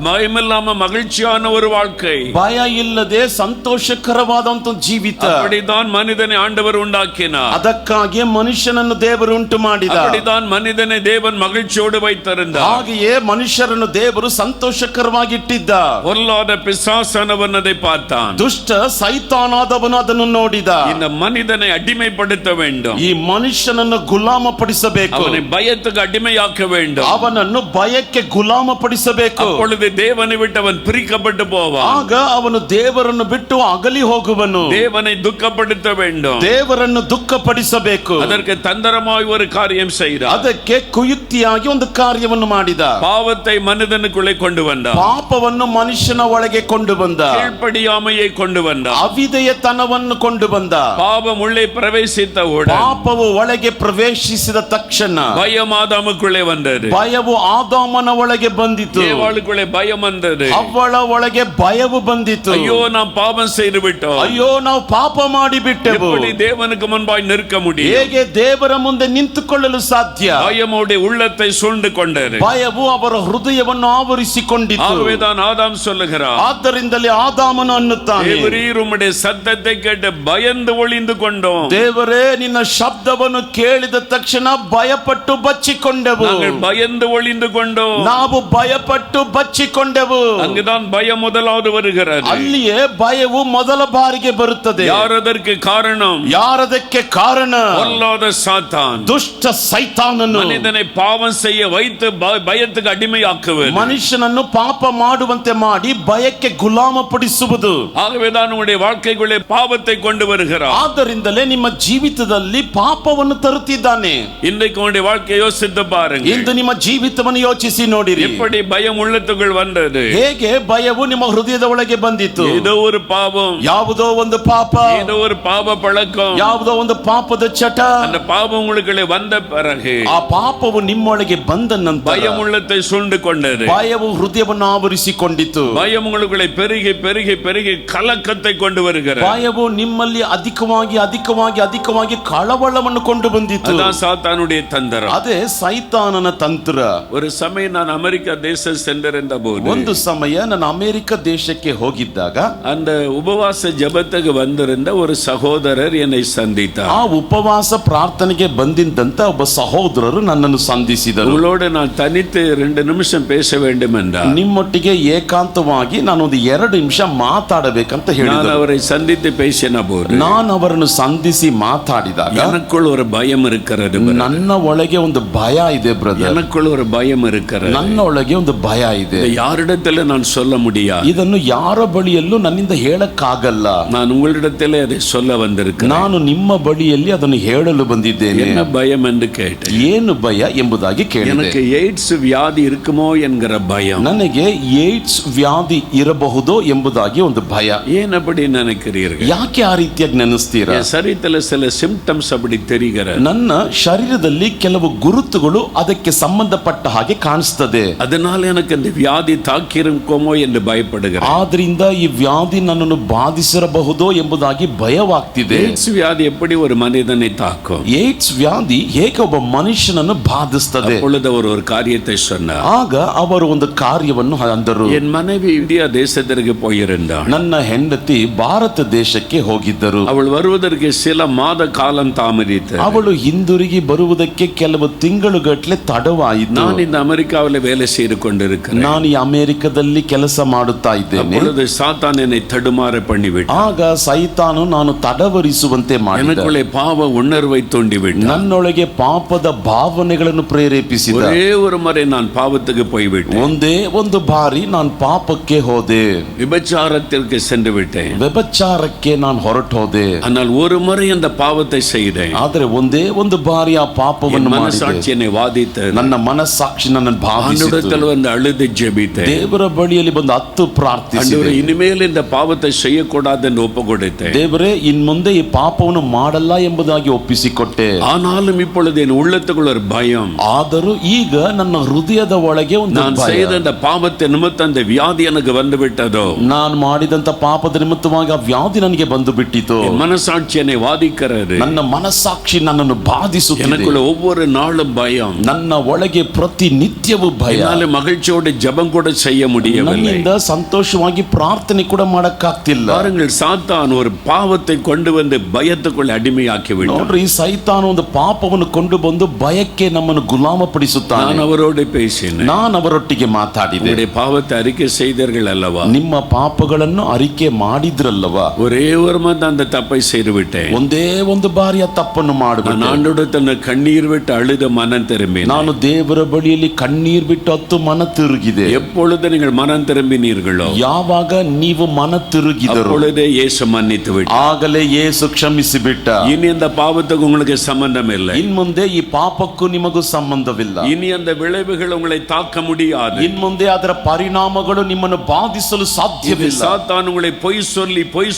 பயமில்லாம மகிழ்ச்சியான ஒரு வாழ்க்கை. ಭಯ ಇಲ್ಲದೆ ಸಂತೋಷಕರವಾದಂತ ಜೀವಿತ. அப்படிதான் மனிதனை ஆண்டவர் உண்டாக்கினார். ಅದಕ್ಕಾಗಿ ಮನುಷ್ಯನನ್ನು ದೇವರು ಉಂಟು ಮಾಡಿದ. அப்படிதான் மனிதனை தேவன் மகிழ்ச்சியோடு வைத்திருந்தார். ಹಾಗೆಯೇ ಮನುಷ್ಯರನ್ನು ದೇವರು ಸಂತೋಷಕರವಾಗಿಟ್ಟಿದ್ದ. பொல்லாத பிசாசானவன் அதை பார்த்தான். ದುಷ್ಟ ಸೈತಾನಾದವನು ಅದನ್ನು ನೋಡಿದ. இந்த மனிதனை அடிமைப்படுத்த வேண்டும். ಈ ಮನುಷ್ಯನನ್ನು ಗುಲಾಮಪಡಿಸಬೇಕು. அவனை பயத்துக்கு அடிமையாக்க வேண்டும். ಅವನನ್ನು ಭಯಕ್ಕೆ ಗುಲಾಮಪಡಿಸಬೇಕು. அப்பொழுது தேவனை விட்டு அவன் பிரிக்கப்பட்டு போவான். ಆಗ ಅವನು ದೇವರನ್ನು ಬಿಟ್ಟು ಅಗಲಿ ಹೋಗುವನು. தேவனை துக்கப்படுத்த வேண்டும். ದೇವರನ್ನು ದುಃಖಪಡಿಸಬೇಕು. அதற்கு தந்திரமாய் ஒரு காரியம் செய்தார். ಅದಕ್ಕೆ ಕುಯುಕ್ತಿಯಾಗಿ ಒಂದು ಕಾರ್ಯವನ್ನು ಮಾಡಿದ. பாவத்தை மனிதனுக்குள்ளே கொண்டு வந்தார். ಪಾಪವನ್ನು ಮನುಷ್ಯನ ಒಳಗೆ ಕೊಂಡು ಬಂದ. கீழ்ப்படியாமையை கொண்டு வந்தார். ಅವಿಧೇಯತನವನ್ನು ಕೊಂಡು ಬಂದ. பாவம் உள்ளே பிரவேசித்தவுடன் ಪಾಪವು ಒಳಗೆ ಪ್ರವೇಶಿಸಿದ ತಕ್ಷಣ பயம் ஆதாமுக்குள்ளே வந்தது. ಭಯವು ಆದಾಮನ ಒಳಗೆ ಬಂದಿತು. ஏவாளுக்குள்ளே பயம் வந்தது. ಅವಳ ಒಳಗೆ ಭಯವು ಬಂದಿತು. ஐயோ நாம் பாவம் செய்து விட்டோம். ಅಯ್ಯೋ ನಾವು ಪಾಪ ಮಾಡಿಬಿಟ್ಟೆವು. எப்படி தேவனுக்கு முன்பாய் நிற்க முடியும்? ಹೇಗೆ ದೇವರ ಮುಂದೆ ನಿಂತುಕೊಳ್ಳಲು ಸಾಧ್ಯ? பயமுடைய உள்ளத்தை சூழ்ந்து கொண்டது. ಭಯವು ಅವರ ಹೃದಯವನ್ನು ಆವರಿಸಿಕೊಂಡಿತು. ஆகவேதான் ஆதாம் சொல்லுகிறார், ಆದ್ದರಿಂದಲೇ ಆದಾಮನು ಅನ್ನುತ್ತಾನೆ, தேவரீர் உம்முடைய சத்தத்தை கேட்டு பயந்து ஒளிந்து கொண்டோம். ದೇವರೇ ನಿನ್ನ ಶಬ್ದವನ್ನು ಕೇಳಿದ ತಕ್ಷಣ ಭಯಪಟ್ಟು ಬಚ್ಚಿಕೊಂಡೆವು. நாங்கள் பயந்து ஒளிந்து கொண்டோம். ನಾವು ಭಯಪಟ್ಟು ಬಚ್ಚಿಕೊಂಡೆವು. அங்குதான் பயம் முதலாவது வருகிறது. ಅಲ್ಲಿಯೇ ಭಯವು ಮೊದಲ ಬಾರಿಗೆ ಬರುತ್ತದೆ. யார் அதற்கு காரணம்? ಯಾರದಕ್ಕೆ ಕಾರಣ? பொல்லாத சாத்தான். ದುಷ್ಟ ಸೈತಾನನು மனிதனை பாவம் செய்ய வைத்து பயத்துக்கு அடிமையாக்குவது. ಮನುಷ್ಯನನ್ನು ಪಾಪ ಮಾಡುವಂತೆ ಮಾಡಿ ಭಯಕ್ಕೆ ಗುಲಾಮಪಡಿಸುವುದು. ஆகவேதான் உங்களுடைய வாழ்க்கைக்குள்ளே பாவத்தை கொண்டு வருகிறார். ಆದ್ದರಿಂದಲೇ ನಿಮ್ಮ ಜೀವಿತದಲ್ಲಿ ಪಾಪವನ್ನು ತರುತ್ತಿದ್ದಾನೆ. இன்றைக்கு உங்களுடைய வாழ்க்கையை யோசித்து பாருங்க. ಇಂದು ನಿಮ್ಮ ಜೀವಿತವನ್ನು ಯೋಚಿಸಿ ನೋಡಿರಿ. எப்படி பயம் உள்ளத்துக்குள் வந்தது? ಹೇಗೆ ಭಯವು ನಿಮ್ಮ ಹೃದಯದ ಒಳಗೆ ಬಂದಿತು? ஏதோ ஒரு பாவம், ಯಾವುದೋ ಒಂದು ಪಾಪ, ஏதோ ஒரு பாவ பழக்கம், ಯಾವುದೋ ಒಂದು ಪಾಪದ ಚಟ. அந்த பாவம் உங்களுக்குள்ளே வந்த பிறகு ಆ ಪಾಪವು ನಿಮ್ಮೊಳಗೆ ಬಂದ ನಂತರ பயம் உள்ளத்தை சூழ்ந்து கொண்டது. ಭಯವು ಹೃದಯವನ್ನು ಆವರಿಸಿಕೊಂಡಿತು. பயம் உங்களுக்குள்ளே பெருகி பெருகி பெருகி கலக்கத்தை கொண்டு வருகிறது. ಭಯವು ನಿಮ್ಮಲ್ಲಿ ಅಧಿಕವಾಗಿ ಅಧಿಕವಾಗಿ ಅಧಿಕವಾಗಿ ಕಳವಳವನ್ನು ಕೊಂಡು ಬಂದಿತು. அதான் சாத்தானுடைய தந்திரம். ಅದೇ ಸೈತಾನನ ತಂತ್ರ. ஒரு சமயம் நான் அமெரிக்கா தேசம் சென்றிருந்த போது, ಒಂದು ಸಮಯ ನಾನು ಅಮೆರಿಕ ದೇಶಕ್ಕೆ ಹೋಗಿದ್ದಾಗ அந்த உபவாச ஜெபத்துக்கு வந்திருந்த ஒரு சகோதரர் என்னை சந்தித்தார். ಆ ಉಪವಾಸ ಪ್ರಾರ್ಥನೆಗೆ ಬಂದಿದ್ದಂತ ಒಬ್ಬ ಸಹೋದರರು ನನ್ನನ್ನು ಸಂಧಿಸಿದರು. உங்களோடு நான் தனித்து 2 நிமிஷம் பேச வேண்டும் என்றார். ನಿಮ್ಮೊಟ್ಟಿಗೆ ಏಕಾಂತವಾಗಿ ನಾನು ಒಂದು 2 ನಿಮಿಷ ಮಾತಾಡಬೇಕಂತ நான் ಹೇಳಿದರು. அவரை சந்தித்து பேசின போது ನಾನು ಅವರನ್ನು ಸಂಧಿಸಿ ಮಾತಾಡಿದಾಗ எனக்குள் ஒரு பயம் இருக்கிறது. ನನ್ನ ಒಳಗೆ ಒಂದು ಭಯ ಇದೆ ಬ್ರದರ್. எனக்குள் ஒரு பயம் இருக்கிறது. ನನ್ನ ಒಳಗೆ ಒಂದು ಭಯ ಇದೆ. இதை யாரிடத்தில் நான் சொல்ல முடியாது. ಇದನ್ನು ಯಾರ ಬಳಿಯಲ್ಲೂ ನನ್ನಿಂದ ಹೇಳಕ್ಕಾಗಲ್ಲ. நான் உங்களிடத்தில் அதை சொல்ல வந்திருக்கிறேன். ನಾನು ನಿಮ್ಮ ಬಳಿಯಲ್ಲಿ ಅದನ್ನು ಹೇಳಲು ಬಂದಿದ್ದೇನೆ. என்ன பயம் என்று கேட்டேன். ಏನು ಭಯ ಎಂಬುದಾಗಿ ಕೇಳಿದೆ. எனக்கு எய்ட்ஸ் வியாதி இருக்குமோ என்கிற பயம். ನನಗೆ ಏಡ್ಸ್ ವ್ಯಾಧಿ ಇರಬಹುದೋ ಎಂಬುದಾಗಿ ಒಂದು ಭಯ. ஏன் அப்படி நினைக்கிறீர்கள்? ಯಾಕೆ ಆ ರೀತಿಯಾಗಿ ನೆನೆಸ್ತೀರಾ? என் சரீரத்தில் சில சிம்டம்ஸ் அப்படி தெரிகிறது. ನನ್ನ ಶರೀರದಲ್ಲಿ ಕೆಲವು ಗುರುತುಗಳು ಅದಕ್ಕೆ ಸಂಬಂಧಪಟ್ಟ ಹಾಗೆ ಕಾಣಿಸ್ತದೆ. அதனால எனக்கு இந்த வியாதி தாக்கியிருக்குமோ என்று பயப்படுகிறேன். ಆದ್ರಿಂದ ಈ ವ್ಯಾಧಿ ನನ್ನನ್ನು ಬಾಧಿಸಿರಬಹುದೋ ಎಂಬುದಾಗಿ ಭಯವಾಗ್ತಿದೆ. எய்ட்ஸ் வியாதி எப்படி ஒரு மனிதனை தாக்கும்? ಏಡ್ಸ್ ವ್ಯಾಧಿ ಹೇಗೆ ಒಬ್ಬ ಮನುಷ್ಯನನ್ನು ಬಾಧಿಸ್ತದೆ? அப்பொழுது அவர் ஒரு காரியத்தை சொன்னார். ಆಗ ಅವರು ಒಂದು ಕಾರ್ಯವನ್ನು ಅಂದರು. என் மனைவி இந்தியா தேசத்திற்கு போயிருந்தாள். ನನ್ನ ಹೆಂಡತಿ ಭಾರತ ದೇಶಕ್ಕೆ ಹೋಗಿದ್ದರು. அவள் வருவதற்கு சில மாத காலம் தாமதித்தது. ಅವಳು ಹಿಂದಿರುಗಿ ಬರುವುದಕ್ಕೆ ಕೆಲವು ತಿಂಗಳುಗಟ್ಟಲೆ ತಡವಾಯಿತು. நான் இந்த அமெரிக்காவில் வேலை செய்து கொண்டிருக்கிறேன். ನಾನು ಈ ಅಮೆರಿಕದಲ್ಲಿ ಕೆಲಸ ಮಾಡುತ್ತಾ ಮಾಡಿದ್ದೇನೆ. அப்பொழுது சாத்தான் என்னை தடுமாற பண்ணிவிட்டான். ಆಗ ಸೈತಾನು ನಾನು ತಡವರಿಸುವಂತೆ ಮಾಡಿದ. எனக்குள்ளே பாவ உணர்வை தூண்டிவிட்டான். ನನ್ನೊಳಗೆ ಪಾಪದ ಭಾವನೆಗಳನ್ನು ಪ್ರೇರೇಪಿಸಿದ. ஒரே ஒரு முறை நான் பாவத்துக்கு போய்விட்டேன். ಒಂದೇ ಒಂದು ಬಾರಿ ನಾನು ಪಾಪಕ್ಕೆ ಹೋದೆ. விபச்சாரத்திற்கு சென்று விட்டேன். ವ್ಯಭಿಚಾರಕ್ಕೆ ನಾನು ಹೊರಟು ಹೋದೆ. ஆனால் ஒரு முறை அந்த பாவத்தை செய்தேன். ಆದರೆ ಒಂದೇ ಒಂದು ಬಾರಿ ಆ ಪಾಪವನ್ನು ಮಾಡಿದೆ. மனசாட்சி என்னை வாதித்தது. ನನ್ನ ಮನಸ್ಸಾಕ್ಷಿ ನನ್ನನ್ನು ಬಾಧಿಸಿತು. ஆண்டவரிடத்தில் வந்து அழுது ஜெபித்தேன். ದೇವರ ಬಳಿಯಲ್ಲಿ ಬಂದು ಅತ್ತು ಪ್ರಾರ್ಥಿಸಿದೆ. ஆண்டவரே, இனிமேல் இந்த பாவத்தை செய்யக்கூடாது என்று ஒப்புக்கொடுத்தேன். ದೇವರೇ, ಇನ್ ಮುಂದೆ ಈ ಪಾಪವನ್ನು ಮಾಡಲ್ಲ ಎಂಬುದಾಗಿ ಒಪ್ಪಿಸಿಕೊಟ್ಟೆ. ஆனாலும் இப்பொழுது என் உள்ளத்துக்குள்ள ஒரு பயம். ಆದರೂ ಈಗ ನನ್ನ ಹೃದಯದ ಒಳಗೆ ಒಂದು நான் செய்த இந்த பாவத்தை நிமித்தம் அந்த வியாதி எனக்கு வந்து விட்டதோ, ನಾನು ಮಾಡಿದಂತ ಪಾಪದ ನಿಮಿತ್ತವಾಗಿ ಆ ವ್ಯಾಧಿ ನನಗೆ ಬಂದು ಬಿಟ್ಟಿತು. என் மனசாட்சி என்னை வாதிக்கிறது. ನನ್ನ ಮನಸ್ಸಾಕ್ಷಿ ನನ್ನನ್ನು ಬಾಧಿಸುತ್ತಿದೆ. எனக்குள்ள ஒவ்வொரு நாளும் பயம். ನನ್ನ ಒಳಗೆ ಪ್ರತಿ ನಿತ್ಯವೂ ಭಯ. என்னால மகிழ்ச்சியோடு ஜெபம் கூட செய்ய முடியவில்லை. ನನ್ನಿಂದ ಸಂತೋಷವಾಗಿ ಪ್ರಾರ್ಥನೆ ಕೂಡ ಮಾಡಕ್ಕಾಗ್ತಿಲ್ಲ. பாருங்கள், சாத்தான் ஒரு பாவத்தை கொண்டு வந்து பயத்துக்குள்ள அடிமையாக்கி விட்டான். ನೋಡ್ರಿ, ಸೈತಾನು ಒಂದು ಪಾಪವನ್ನು ಕೊಂಡು ಬಂದು ಭಯಕ್ಕೆ ನಮ್ಮನ್ನು ಗುಲಾಮಪಡಿಸುತ್ತಾನೆ. நான் அவரோடு பேசினேன். ನಾನು ಅವರೊಟ್ಟಿಗೆ ಮಾತಾಡಿದೆ. உங்களுடைய பாவத்தை அறிக்கை செய்தீர்கள் அல்லவா? ನಿಮ್ಮ ಪಾಪಗಳನ್ನು ಅರಿಕೆ ಮಾಡಿದ್ರಲ್ಲವಾ? ஒரே ஒரு மாதிரி அந்த தப்பை செய்து விட்டேன். ಒಂದೇ ಒಂದು ಬಾರಿ ಆ ತಪ್ಪನ್ನು ಮಾಡಬೇಕು. நான் ஆண்டவரிடத்தில் கண்ணீர் விட்டு அழுத மனம் திரும்பினேன். ನಾನು ದೇವರ ಬಳಿಯಲ್ಲಿ ಕಣ್ಣೀರ್ ಬಿಟ್ಟು ಹತ್ತು ಮನ ತಿರುಗಿದೆ. எப்பொழுது நீங்கள் மனம் திரும்பினீர்களோ, ಯಾವಾಗ ನೀವು ಮನ ತಿರುಗಿದರು, அப்பொழுதே இயேசு மன்னித்து விட்டார். ಆಗಲೇ ಯೇಸು ಕ್ಷಮಿಸಿ ಬಿಟ್ಟ. இனி அந்த பாவத்துக்கு உங்களுக்கு சம்பந்தம் இல்லை. ಇನ್ ಮುಂದೆ ಈ ಪಾಪಕ್ಕೂ ನಿಮಗೂ ಸಂಬಂಧವಿಲ್ಲ. இனி அந்த விளைவுகள் உங்களை தாக்க முடியாது. ಇನ್ ಮುಂದೆ ಅದರ ಪರಿಣಾಮಗಳು ನಿಮ್ಮನ್ನು ಬಾಧಿಸಲು ಸಾಧ್ಯವಿಲ್ಲ. சாத்தான் உங்களை பொய்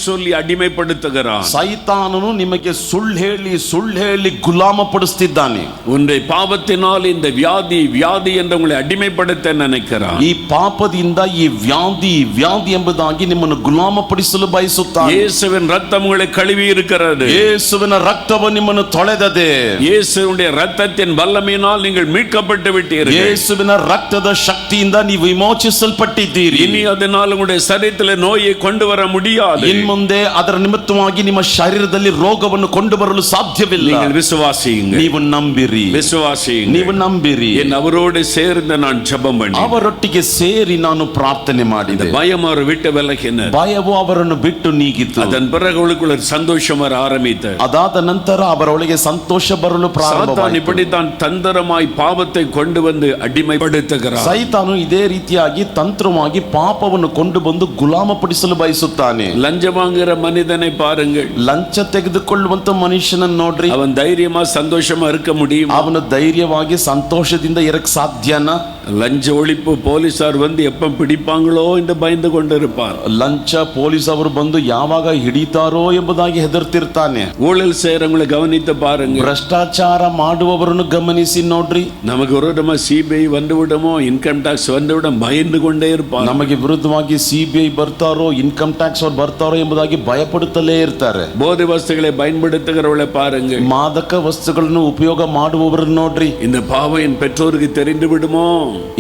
சொல்லி அடிமைப்படுத்துகிறான். ಸೈತಾನನು ನಿಮಗೆ ಸುಳ್ಳು ಹೇಳಿ ಗುಲಾಮಪಡಿಸುತ್ತಿದ್ದಾನೆ. உன்னுடைய பாவத்தினால் இந்த வியாதி என்று உங்களை அடிமைப்படுத்த நினைக்கிறான். ಈ ಪಾಪದಿಂದ ಈ ವ್ಯಾಧಿ ಎಂಬುದಾಗಿ ನಿಮ್ಮನ್ನು ಗುಲಾಮಪಡಿಸಲು ಬಯಸುತ್ತಾನೆ. இயேசுவின் ரத்தம் உங்களை கழுவி இருக்கிறது. ಯೇಸುವಿನ ರಕ್ತವು ನಿಮ್ಮನ್ನು ತೊಳೆದದೆ. இயேசுவினுடைய ரத்தத்தின் வல்லமையினால் நீங்கள் மீட்கப்பட்டு விட்டீர்கள். ಯೇಸುವಿನ ರಕ್ತದ ಶಕ್ತಿಯಿಂದ ನೀವು ವಿಮೋಚಿಸಲ್ಪಟ್ಟಿದ್ದೀರಿ. இனி அதனால் உங்களுடைய சரீரத்தில் நோயை கொண்டு வர முடியாது. ಇನ್ ಮುಂದೆ ಅದರ ನಿಮಿತ್ತವಾಗಿ ನಿಮ್ಮ ಶರೀರದಲ್ಲಿ ರೋಗವನ್ನು ಕೊಂಡು ಬರಲು ಸಾಧ್ಯವಿಲ್ಲ. நீங்கள் விசுவாசியுங்கள். ನೀವು ನಂಬಿರಿ. விசுவாசியுங்கள். ನೀವು ನಂಬಿರಿ. என் அவரோடு சேர்ந்து நான் ஜெபம் பண்ணி ಅವರೊಟ್ಟಿಗೆ ಸೇರಿ ನಾನು ಪ್ರಾರ್ಥನೆ ಮಾಡಿದೆ. பயம் அவர் விட்டு விலகினது. ಭಯವು ಅವರನ್ನು ಬಿಟ್ಟು ನೀಗಿತು. அதன் பிறகு அவளுக்குள்ள ஒரு சந்தோஷம் வர ஆரம்பித்தது. ಅದಾದ ನಂತರ ಅವರೊಳಗೆ ಸಂತೋಷ ಬರಲು சாத்தான் ಪ್ರಾರಂಭವಾಯಿತು. இப்படித்தான் தந்திரமாய் பாவத்தை கொண்டு வந்து அடிமைப்படுத்துகிறான். ಸೈತಾನು ಇದೇ ರೀತಿಯಾಗಿ ತಂತ್ರವಾಗಿ ಪಾಪವನ್ನು ಕೊಂಡು ಬಂದು ಗುಲಾಮಪಡಿಸಲು ಬಯಸುತ್ತಾನೆ. லஞ்ச வாங்குற மனிதனை பாருங்கள். ಲಂಚ ತೆಗೆದುಕೊಳ್ಳುವಂತ ಮನುಷ್ಯನನ್ನು ನೋಡ್ರಿ. அவன் தைரியமா சந்தோஷமா இருக்க முடியும்? ಅವನು ಧೈರ್ಯವಾಗಿ ಸಂತೋಷದಿಂದ ಇರಕ್ ಸಾಧ್ಯನಾ? லஞ்ச ஒழிப்பு போலீசார் வந்து எப்ப பிடிப்பாங்களோ என்று பயந்து கொண்டிருப்பான். ಲಂಚ ಪೊಲೀಸ್ ಅವರು ಬಂದು ಯಾವಾಗ ಹಿಡಿತಾರೋ ಎಂಬುದಾಗಿ ಹೆದರ್ತಿರ್ತಾನೆ. ஊழல் செய்யறவங்களை கவனித்து பாருங்க. ಭ್ರಷ್ಟಾಚಾರ ಮಾಡುವವರನ್ನು ಗಮನಿಸಿ ನೋಡ್ರಿ. நமக்கு விரோதமா சிபிஐ வந்து விடுமோ, இன்கம் டாக்ஸ் வந்து விட பயந்து கொண்டே இருப்பான். ನಮಗೆ ವಿರುದ್ಧವಾಗಿ ಸಿಬಿಐ ಬರ್ತಾರೋ, ಇನ್ಕಮ್ ಟ್ಯಾಕ್ಸ್ ಅವ್ರು ಬರ್ತಾರೋ ಎಂಬುದಾಗಿ ಭಯಪಡುತ್ತಲೇ ಇರ್ತಾರೆ. போதை வஸ்துகளை பயன்படுத்துகிறவளை பாருங்க. ಮಾದಕ ವಸ್ತುಗಳನ್ನು ಉಪಯೋಗ ಮಾಡುವವರನ್ನು ನೋಡ್ರಿ. இந்த பாவம் என் பெற்றோருக்கு தெரிந்து விடுமோ,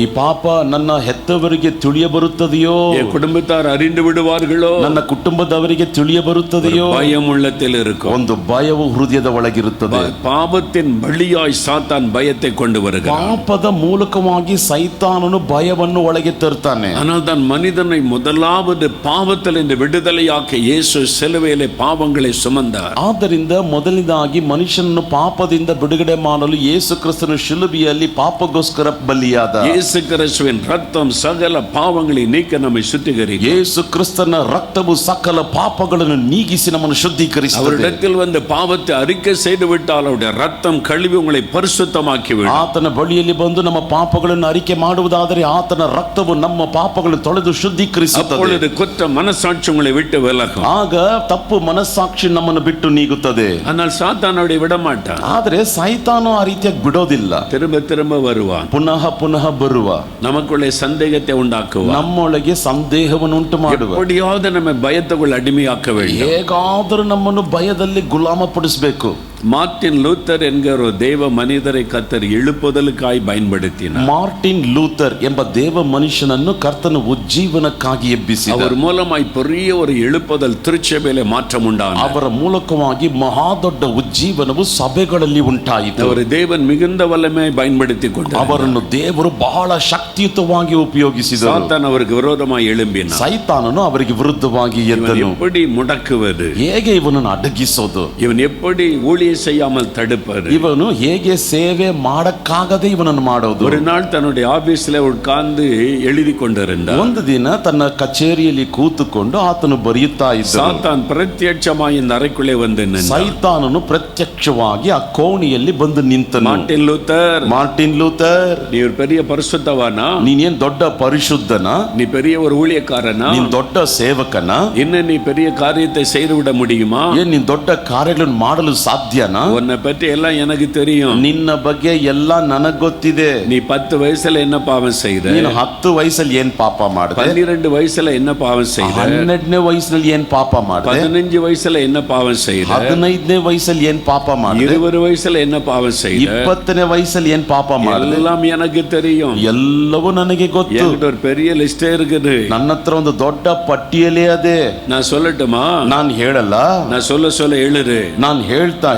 ಈ ಪಾಪ ನನ್ನ ಹೆತ್ತವರಿಗೆ ತಿಳಿಯ ಬರುತ್ತದೆಯೋ, என் குடும்பத்தார் அறிந்து விடுவார்களோ, ನನ್ನ ಕುಟುಂಬದವರಿಗೆ ತಿಳಿಯ ಬರುತ್ತದೆಯೋ, பயம் உள்ளத்தில் இருக்கும். ಒಂದು ಭಯವು ಹೃದಯದ ಒಳಗಿರುತ್ತದೆ. பாவத்தின் வழியாய் சாத்தான் பயத்தை கொண்டு வருகிறான். ಪಾಪದ ಮೂಲಕವಾಗಿ ಸೈತಾನನು ಭಯವನ್ನು ಒಳಗೆ ತರ್ತಾನೆ. ஆனால் தான் மனிதனை முதலாவது பாவத்தில் இந்த விடுதலையாக்க இயேசு சிலுவையிலே பாவங்களை சுமந்தார். ಆದ್ದರಿಂದ ಮೊದಲನೇದಾಗಿ ಮನುಷ್ಯನನ್ನು ಪಾಪದಿಂದ ಬಿಡುಗಡೆ ಮಾಡಲು ಯೇಸು ಕ್ರಿಸ್ತನು ಶಿಲುಬೆಯಲ್ಲಿ ಪಾಪಗೋಸ್ಕರ ಬಲಿಯಾದ. இயேசு கிறிஸ்துவின் ரத்தம் சகல பாவங்களை நீக்க நம்மை சுத்திகரிக்கும். ಯೇಸು ಕ್ರಿಸ್ತನ ರಕ್ತವು ಸಕಲ ಪಾಪಗಳನ್ನು ನೀಗಿಸಿ ನಮ್ಮನ್ನು ಶುದ್ಧೀಕರಿಸುತ್ತದೆ. அவரிடத்தில் வந்து பாவத்தை அறிக்கை செய்து விட்டால் அவருடைய ரத்தம் கழுவி உங்களை பரிசுத்தமாக்கி விடும். ಆತನ ಬಳಿಯಲ್ಲಿ ಬಂದು ನಮ್ಮ ಪಾಪಗಳನ್ನು ಅರಿಕೆ ಮಾಡುವುದಾದರೆ ಆತನ ರಕ್ತವು ನಮ್ಮ ಪಾಪಗಳನ್ನು ತೊಳೆದು ಶುದ್ಧೀಕರಿಸುತ್ತದೆ. அப்பொழுது குற்ற மனசாட்சி உங்களை விட்டு விலகும். ಆಗ ತಪ್ಪು ಮನಸ್ಸಾಕ್ಷಿ ನಮ್ಮನ್ನು ಬಿಟ್ಟು ನೀಗುತ್ತದೆ. ஆனால் சாத்தான் அவரை விட மாட்டான். ಆದರೆ ಸೈತಾನು ಆ ರೀತಿಯಾಗಿ ಬಿಡೋದಿಲ್ಲ. திரும்ப திரும்ப வருவான். ಪುನಃ ಬರುವ, நமக்குள்ளே சந்தேகத்தை உண்டாக்குவான். ನಮ್ಮೊಳಗೆ ಸಂದೇಹವನ್ನು ಉಂಟು ಮಾಡುವ, எப்படியாவது நம்ம பயத்துக்குள் அடிமையாக்க வேண்டும். ಹೇಗಾದರೂ ನಮ್ಮನ್ನು ಭಯದಲ್ಲಿ ಗುಲಾಮಪಡಿಸಬೇಕು. மார்ட்டின் லூத்தர் என்கிற ஒரு தேவ மனிதரை கர்த்தர் எழுப்புதலுக்காய் பயன்படுத்தினார். ಮಾರ್ಟಿನ್ ಲೂಥರ್ ಎಂಬ ದೇವ ಮನುಷ್ಯನನ್ನು ಕರ್ತನು ಉಜ್ಜೀವನಕ್ಕಾಗಿ ಎಬ್ಬಿಸಿದ. அவர் மூலமாய் பெரிய ஒரு எழுப்புதல் திருச்சபையிலே மாற்றம் உண்டானது. ಅವರ ಮೂಲಕವಾಗಿ ಮಹಾದೊಡ್ಡ ಉಜ್ಜೀವನವು ಸಭೆಗಳಲ್ಲಿ ಉಂಟಾಯಿತು. அவர் தேவன் மிகுந்த வல்லமையை பயன்படுத்தி கொண்டார். ಅವರನ್ನು ದೇವರು ಬಹಳ ಶಕ್ತಿಯುತವಾಗಿ ಉಪಯೋಗಿಸಿದರು. சாத்தான் அவருக்கு விரோதமாய் எழும்பினான். ಸೈತಾನನು ಅವರಿಗೆ ವಿರುದ್ಧವಾಗಿ ಎದ್ದನು. எப்படி முடக்குவது, ಹೇಗೆ ಇವನನ್ನು ಅಡಗಿಸೋದು, இவன் எப்படி ஊழியம் செய்யாமல் தடுப்பது, ಇವನು ಹೇಗೆ ಸೇವೆ ಮಾಡಕ್ಕಾಗದೆ ಇವನನ್ನು ಮಾಡೋದು. ஒரு நாள் தன்னுடைய ஆபீஸ்ல உட்கார்ந்து எழுதி கொண்டிருந்தார். ಒಂದು ದಿನ ತನ್ನ ಕಚೇರಿಯಲ್ಲಿ ಕೂತುಕೊಂಡು ಆತನು ಬರೆಯುತ್ತಾ ಇದ್ದ. சாத்தான் பிரத்யட்சமாய் இந்த அறைக்குள்ளே வந்து நின்றான். ಸೈತಾನನು ಪ್ರತ್ಯಕ್ಷವಾಗಿ ಆ ಕೋಣೆಯಲ್ಲಿ ಬಂದು ನಿಂತನು. மார்ட்டின் லூத்தர், ಮಾರ್ಟಿನ್ ಲೂಥರ್, நீ ஒரு பெரிய பரிசுத்தவானா, ನೀನೇನ್ ದೊಡ್ಡ ಪರಿಶುದ್ಧನ, நீ பெரிய ஒரு ஊழியக்காரனா, ನೀನ್ ದೊಡ್ಡ ಸೇವಕನ, இன்னும் நீ பெரிய காரியத்தை செய்து விட முடியுமா, ಏನ್ ನೀನ್ ದೊಡ್ಡ ಕಾರ್ಯಗಳನ್ನು ಮಾಡಲು ಸಾಧ್ಯನಾ, உன்னை பற்றி எல்லாம் எனக்கு தெரியும், ನಿನ್ನ ಬಗ್ಗೆ ಎಲ್ಲ ನನಗ್ ಗೊತ್ತಿದೆ, நீ 10 வயசுல என்ன பாவம் செய்த, ನೀನು 10 ವಯಸ್ಸಲ್ಲಿ ಏನ್ ಪಾಪ ಮಾಡಿದೆ, 12 வயசுல என்ன பாவம் செய்த, 12ನೇ ವಯಸ್ಸಿನಲ್ಲಿ ಏನ್ ಪಾಪ ಮಾಡಿದೆ, 15 வயசுல என்ன பாவம் செய்த, 15ನೇ ವಯಸ್ಸಲ್ಲಿ ಏನ್ ಪಾಪ ಮಾಡಿದೆ, 20 ವಯசுல என்ன பாவம் செய்த, 20ನೇ ವಯಸ್ಸಲ್ಲಿ ಏನ್ ಪಾಪ ಮಾಡಿದೆ, எல்லாம் எனக்கு தெரியும், ಎಲ್ಲವೂ ನನಗೆ ಗೊತ್ತು. என்கிட்ட ஒரு பெரிய லிஸ்டே இருக்குது. ನನ್ನ ಹತ್ರ ಒಂದು ದೊಡ್ಡ ಪಟ್ಟಿಯಲ್ಲೇ ಅದೇ. நான் சொல்லட்டுமா? ನಾನು ಹೇಳಲ್ಲ, நான் சொல்ல எழுது. ನಾನು ಹೇಳ್ತಾ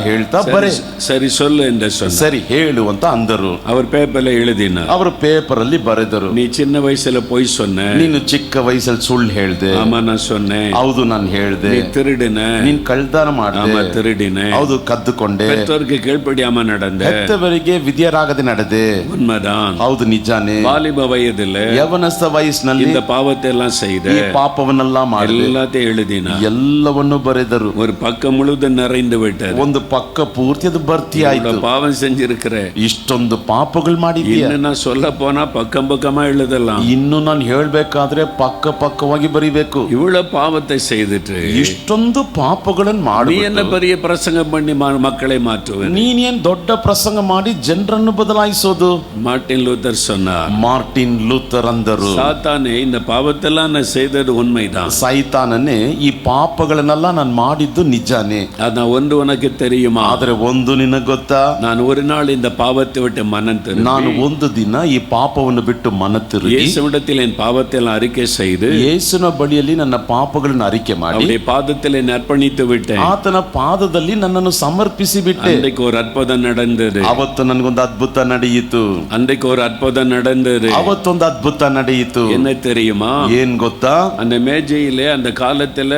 ಬರೇ. சரி சொல்லு என்று சொன்ன. ಸರಿ ಹೇಳು ಅಂತ ಅಂದರು. அவர் பேப்பர்ல எழுதினார். ಅವರು ಪೇಪರ್ ಅಲ್ಲಿ ಬರೆದರು. நீ சின்ன வயசுல போய் சொன்ன, ನೀನು ಚಿಕ್ಕ ವಯಸ್ಸಲ್ಲಿ ಸುಳ್ಳು ಹೇಳ್ದೆ. ஆமா நான் சொன்னேன். ಹೌದು ನಾನು ಹೇಳ್ದೆ. நீ திருடின. ನೀನ್ ಕಳ್ತನ ಮಾಡಿದೆ. ஆமா திருடின. ಹೌದು ಕದ್ದುಕೊಂಡೆ. பெற்றோருக்கு கீழ்ப்படியாம நடந்த. ಹೆತ್ತವರಿಗೆ ವಿಧಿಯರಾಗದೆ ನಡೆದೆ. உண்மைதான். ಹೌದು ನಿಜಾನೇ. வாலிப வயதில ಯವನಸ್ಥ ವಯಸ್ಸಿನಲ್ಲಿ இந்த பாவத்தை எல்லாம் செய்த. ಈ ಪಾಪವನ್ನೆಲ್ಲ ಮಾಡಿದೆ. எல்லாத்தையும் எழுதினார். ಎಲ್ಲವನ್ನು ಬರೆದರು. ஒரு பக்கம் முழுவதும் நிறைந்து விட்டது. ಒಂದು ಪಕ್ಕ ಪೂರ್ತಿ ಅದು ಭರ್ತಿ ಆಯ್ತು. பாவம் செஞ்சிருக்கிற, ಇಷ್ಟೊಂದು ಪಾಪಗಳು ಮಾಡಿದ್ದೀಯ. ಇನ್ನು ನಾನು சொல்ல போனா பக்கம் பக்கமா எழுதலாம். ಇನ್ನು ನಾನು ಹೇಳ್ಬೇಕಾದ್ರೆ ಪಕ್ಕವಾಗಿ ಬರಿಬೇಕು. இவ்வளவு பாவத்தை செய்துட்டு ಇಷ್ಟೊಂದು ಪಾಪಗಳನ್ನು ಮಾಡಿ நீ என்ன பெரிய பிரசங்கம் பண்ணி மக்களை மாற்றுவது? ನೀನೇನ್ ದೊಡ್ಡ ಪ್ರಸಂಗ ಮಾಡಿ ಜನರನ್ನು ಬದಲಾಯಿಸೋದು? மார்ட்டின் லூத்தர் சொன்னார். ಮಾರ್ಟಿನ್ ಲೂಥರ್ ಅಂದರು, சாத்தானே இந்த பாவத்தெல்லாம் நான் செய்தது உண்மைதான். ಸೈತಾನನೇ ಈ ಪಾಪಗಳನ್ನೆಲ್ಲ ನಾನು ಮಾಡಿದ್ದು ನಿಜಾನೇ. அதான் ஒன்று உனக்கு தெரியுமா? ಆದ್ರೆ ಒಂದು ನಿನಗೆ ಗೊತ್ತಾ? நான் ஒரு நாள் இந்த பாவத்தை விட்டு மனம் திரும்பி, ನಾನು ಒಂದು ದಿನ ಈ ಪಾಪವನ್ನು ಬಿಟ್ಟು ಮನ ತಿರುಗಿ இயேசுவிடத்தில் என் பாவத்தை எல்லாம் அறிக்கை செய்து ಯೇಸುವಿನ ಬಳಿಯಲ್ಲಿ ನನ್ನ ಪಾಪಗಳನ್ನು ಅರಿಕೆ ಮಾಡಿ அவருடைய பாதத்தில் என்னை அர்ப்பணித்து விட்டேன். ಆತನ ಪಾದದಲ್ಲಿ ನನ್ನನ್ನು ಸಮರ್ಪಿಸಿ ಬಿಟ್ಟೆ. அன்றைக்கு ஒரு அற்புதம் நடந்தது. ಅವತ್ತು ನನಗೊಂದು ಅದ್ಭುತ ನಡೆಯಿತು. அன்றைக்கு ஒரு அற்புதம் நடந்தது. ಅವತ್ತೊಂದು ಅದ್ಭುತ ನಡೆಯಿತು. என்ன தெரியுமா? ಏನ್ ಗೊತ್ತಾ? அந்த மேஜையிலே அந்த காலத்துல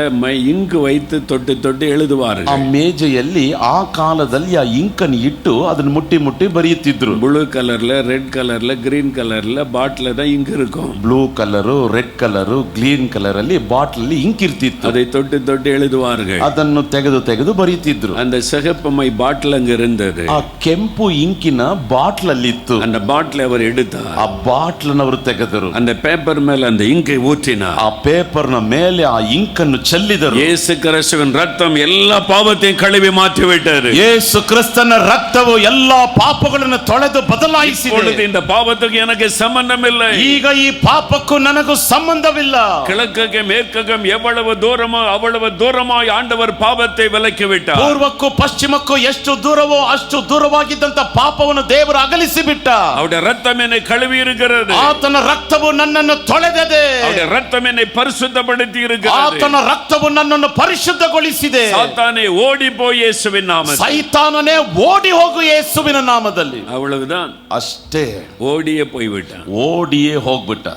இங்கு வைத்து தொட்டு தொட்டு எழுதுவார்கள். ಆ ಮೇಜೆಯಲ್ಲಿ ಆ ಕಾಲದಲ್ಲಿ ಆ ಇಂಕನ್ನು ಇಟ್ಟು ಅದನ್ನು ಮುಟ್ಟಿ ಮುಟ್ಟಿ ಬರೆಯುತ್ತಿದ್ರು. ப்ளூ கலர்ல, ரெட் கலர்ல, கிரீன் கலர்ல பாட்டில தான் இங்கு இருக்கும். Blue colour, red colour, green colour ಅಲ್ಲಿ ಬಾಟ್ಲ್ ಅಲ್ಲಿ ಇಂಕ್ ಇರ್ತಿತ್ತು. அதை தொட்டு தொட்டு எழுதுவார்கள். ಅದನ್ನು ತೆಗೆದು ಬರೀತಿದ್ರು. அந்த சிகப்பு மை பாட்டில் அங்க இருந்தது. ಆ ಕೆಂಪು ಇಂಕಿನ ಬಾಟ್ಲ್ ಅಲ್ಲಿ ಇತ್ತು. அந்த பாட்டில் அவர் எடுத்தார். ಆ ಬಾಟ್ಲ್ ಅವರು ತೆಗೆದರು. அந்த பேப்பர் மேல அந்த இங்கை ஊற்றினார். ಆ ಪೇಪರ್ ನ ಮೇಲೆ ಆ ಇಂಕ್ ಅನ್ನು ಚೆಲ್ಲಿದರು. இயேசு கிறிஸ்துவின் ரத்தம் எல்லா பாவத்தையும் கழுவி மாற்றி விட்டது. ಯೇಸು ಕ್ರಿಸ್ತನ ರಕ್ತವು ಎಲ್ಲಾ ಪಾಪಗಳನ್ನು ತೊಳೆದು ಬದಲಾಯಿಸಿದೆ. இந்த பாவத்துக்கு எனக்கு சம்பந்தம் இல்லை. ಈಗ ಈ ಪಾಪಕ್ಕೂ ನನಗೂ ಸಂಬಂಧವಿಲ್ಲ. கிழக்குக்கு மேற்குக்கும் எவ்வளவு தூரமோ அவ்வளவு தூரமாய் ஆண்டவர் பாவத்தை விலக்கி விட்டார். ಪೂರ್ವಕ್ಕೂ ಪಶ್ಚಿಮಕ್ಕೂ ಎಷ್ಟು ದೂರವೋ ಅಷ್ಟು ದೂರವಾಗಿದ್ದಂತ ಪಾಪವನ್ನು ದೇವರು ಅಗಲಿಸಿ ಬಿಟ್ಟ. அவருடைய ரத்தம் என்னை கழுவி இருக்கிறது. ಆತನ ರಕ್ತವು ನನ್ನನ್ನು ತೊಳೆದಿದೆ. அவருடைய ரத்தம் என்னை பரிசுத்தப்படுத்தி இருக்கிறது. ಆತನ ರಕ್ತವು ನನ್ನನ್ನು ಪರಿಶುದ್ಧಗೊಳಿಸಿದೆ. சாத்தானே ஓடி போய் இயேசுவின் நாமத்தில். ಸೈತಾನನೇ ಓಡಿ ಹೋಗು ಯೇಸುವಿನ ನಾಮದಲ್ಲಿ. அவ்வளவுதான். ಅಷ್ಟೇ. ஓடியே போய்விட்டான். ಓಡಿಯೇ ಹೋಗ್ಬಿಟ್ಟ.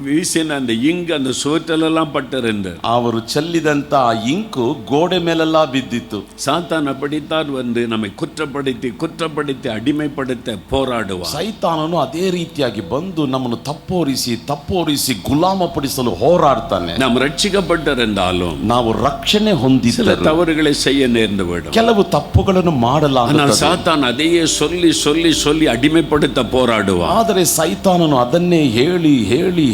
வீசின அந்த இங்கு அந்த சுவற்றலெல்லாம் பட்டிருந்தது. ಅವರು ಚೆಲ್ಲಿದಂತ ಇಂಕು ಗೋಡೆ ಮೇಲೆಲ್ಲ ಬಿದ್ದಿತ್ತು. சாத்தான் அப்படித்தான் வந்து நம்மை குற்றப்படுத்தி அடிமைப்படுத்த போராடுவான். ಸೈತಾನನು ಅದೇ ರೀತಿಯಾಗಿ ಬಂದು ನಮ್ಮನ್ನು ತಪ್ಪೋರಿಸಿ ಗುಲಾಮಪಡಿಸಲು ಹೋರಾಡ್ತಾನೆ. நாம் ரட்சிக்கப்பட்டிருந்தாலும் ನಾವು ರಕ್ಷಣೆ சில ಹೊಂದಿದ್ದರೂ தவறுகளை செய்ய நேர்ந்து விடும். ಕೆಲವು ತಪ್ಪುಗಳನ್ನು ஆனால் ಮಾಡಲಾಗುತ್ತದೆ. சாத்தான் அதையே சொல்லி அடிமைப்படுத்த போராடுவான். ಆದರೆ ಸೈತಾನನು ಅದನ್ನೇ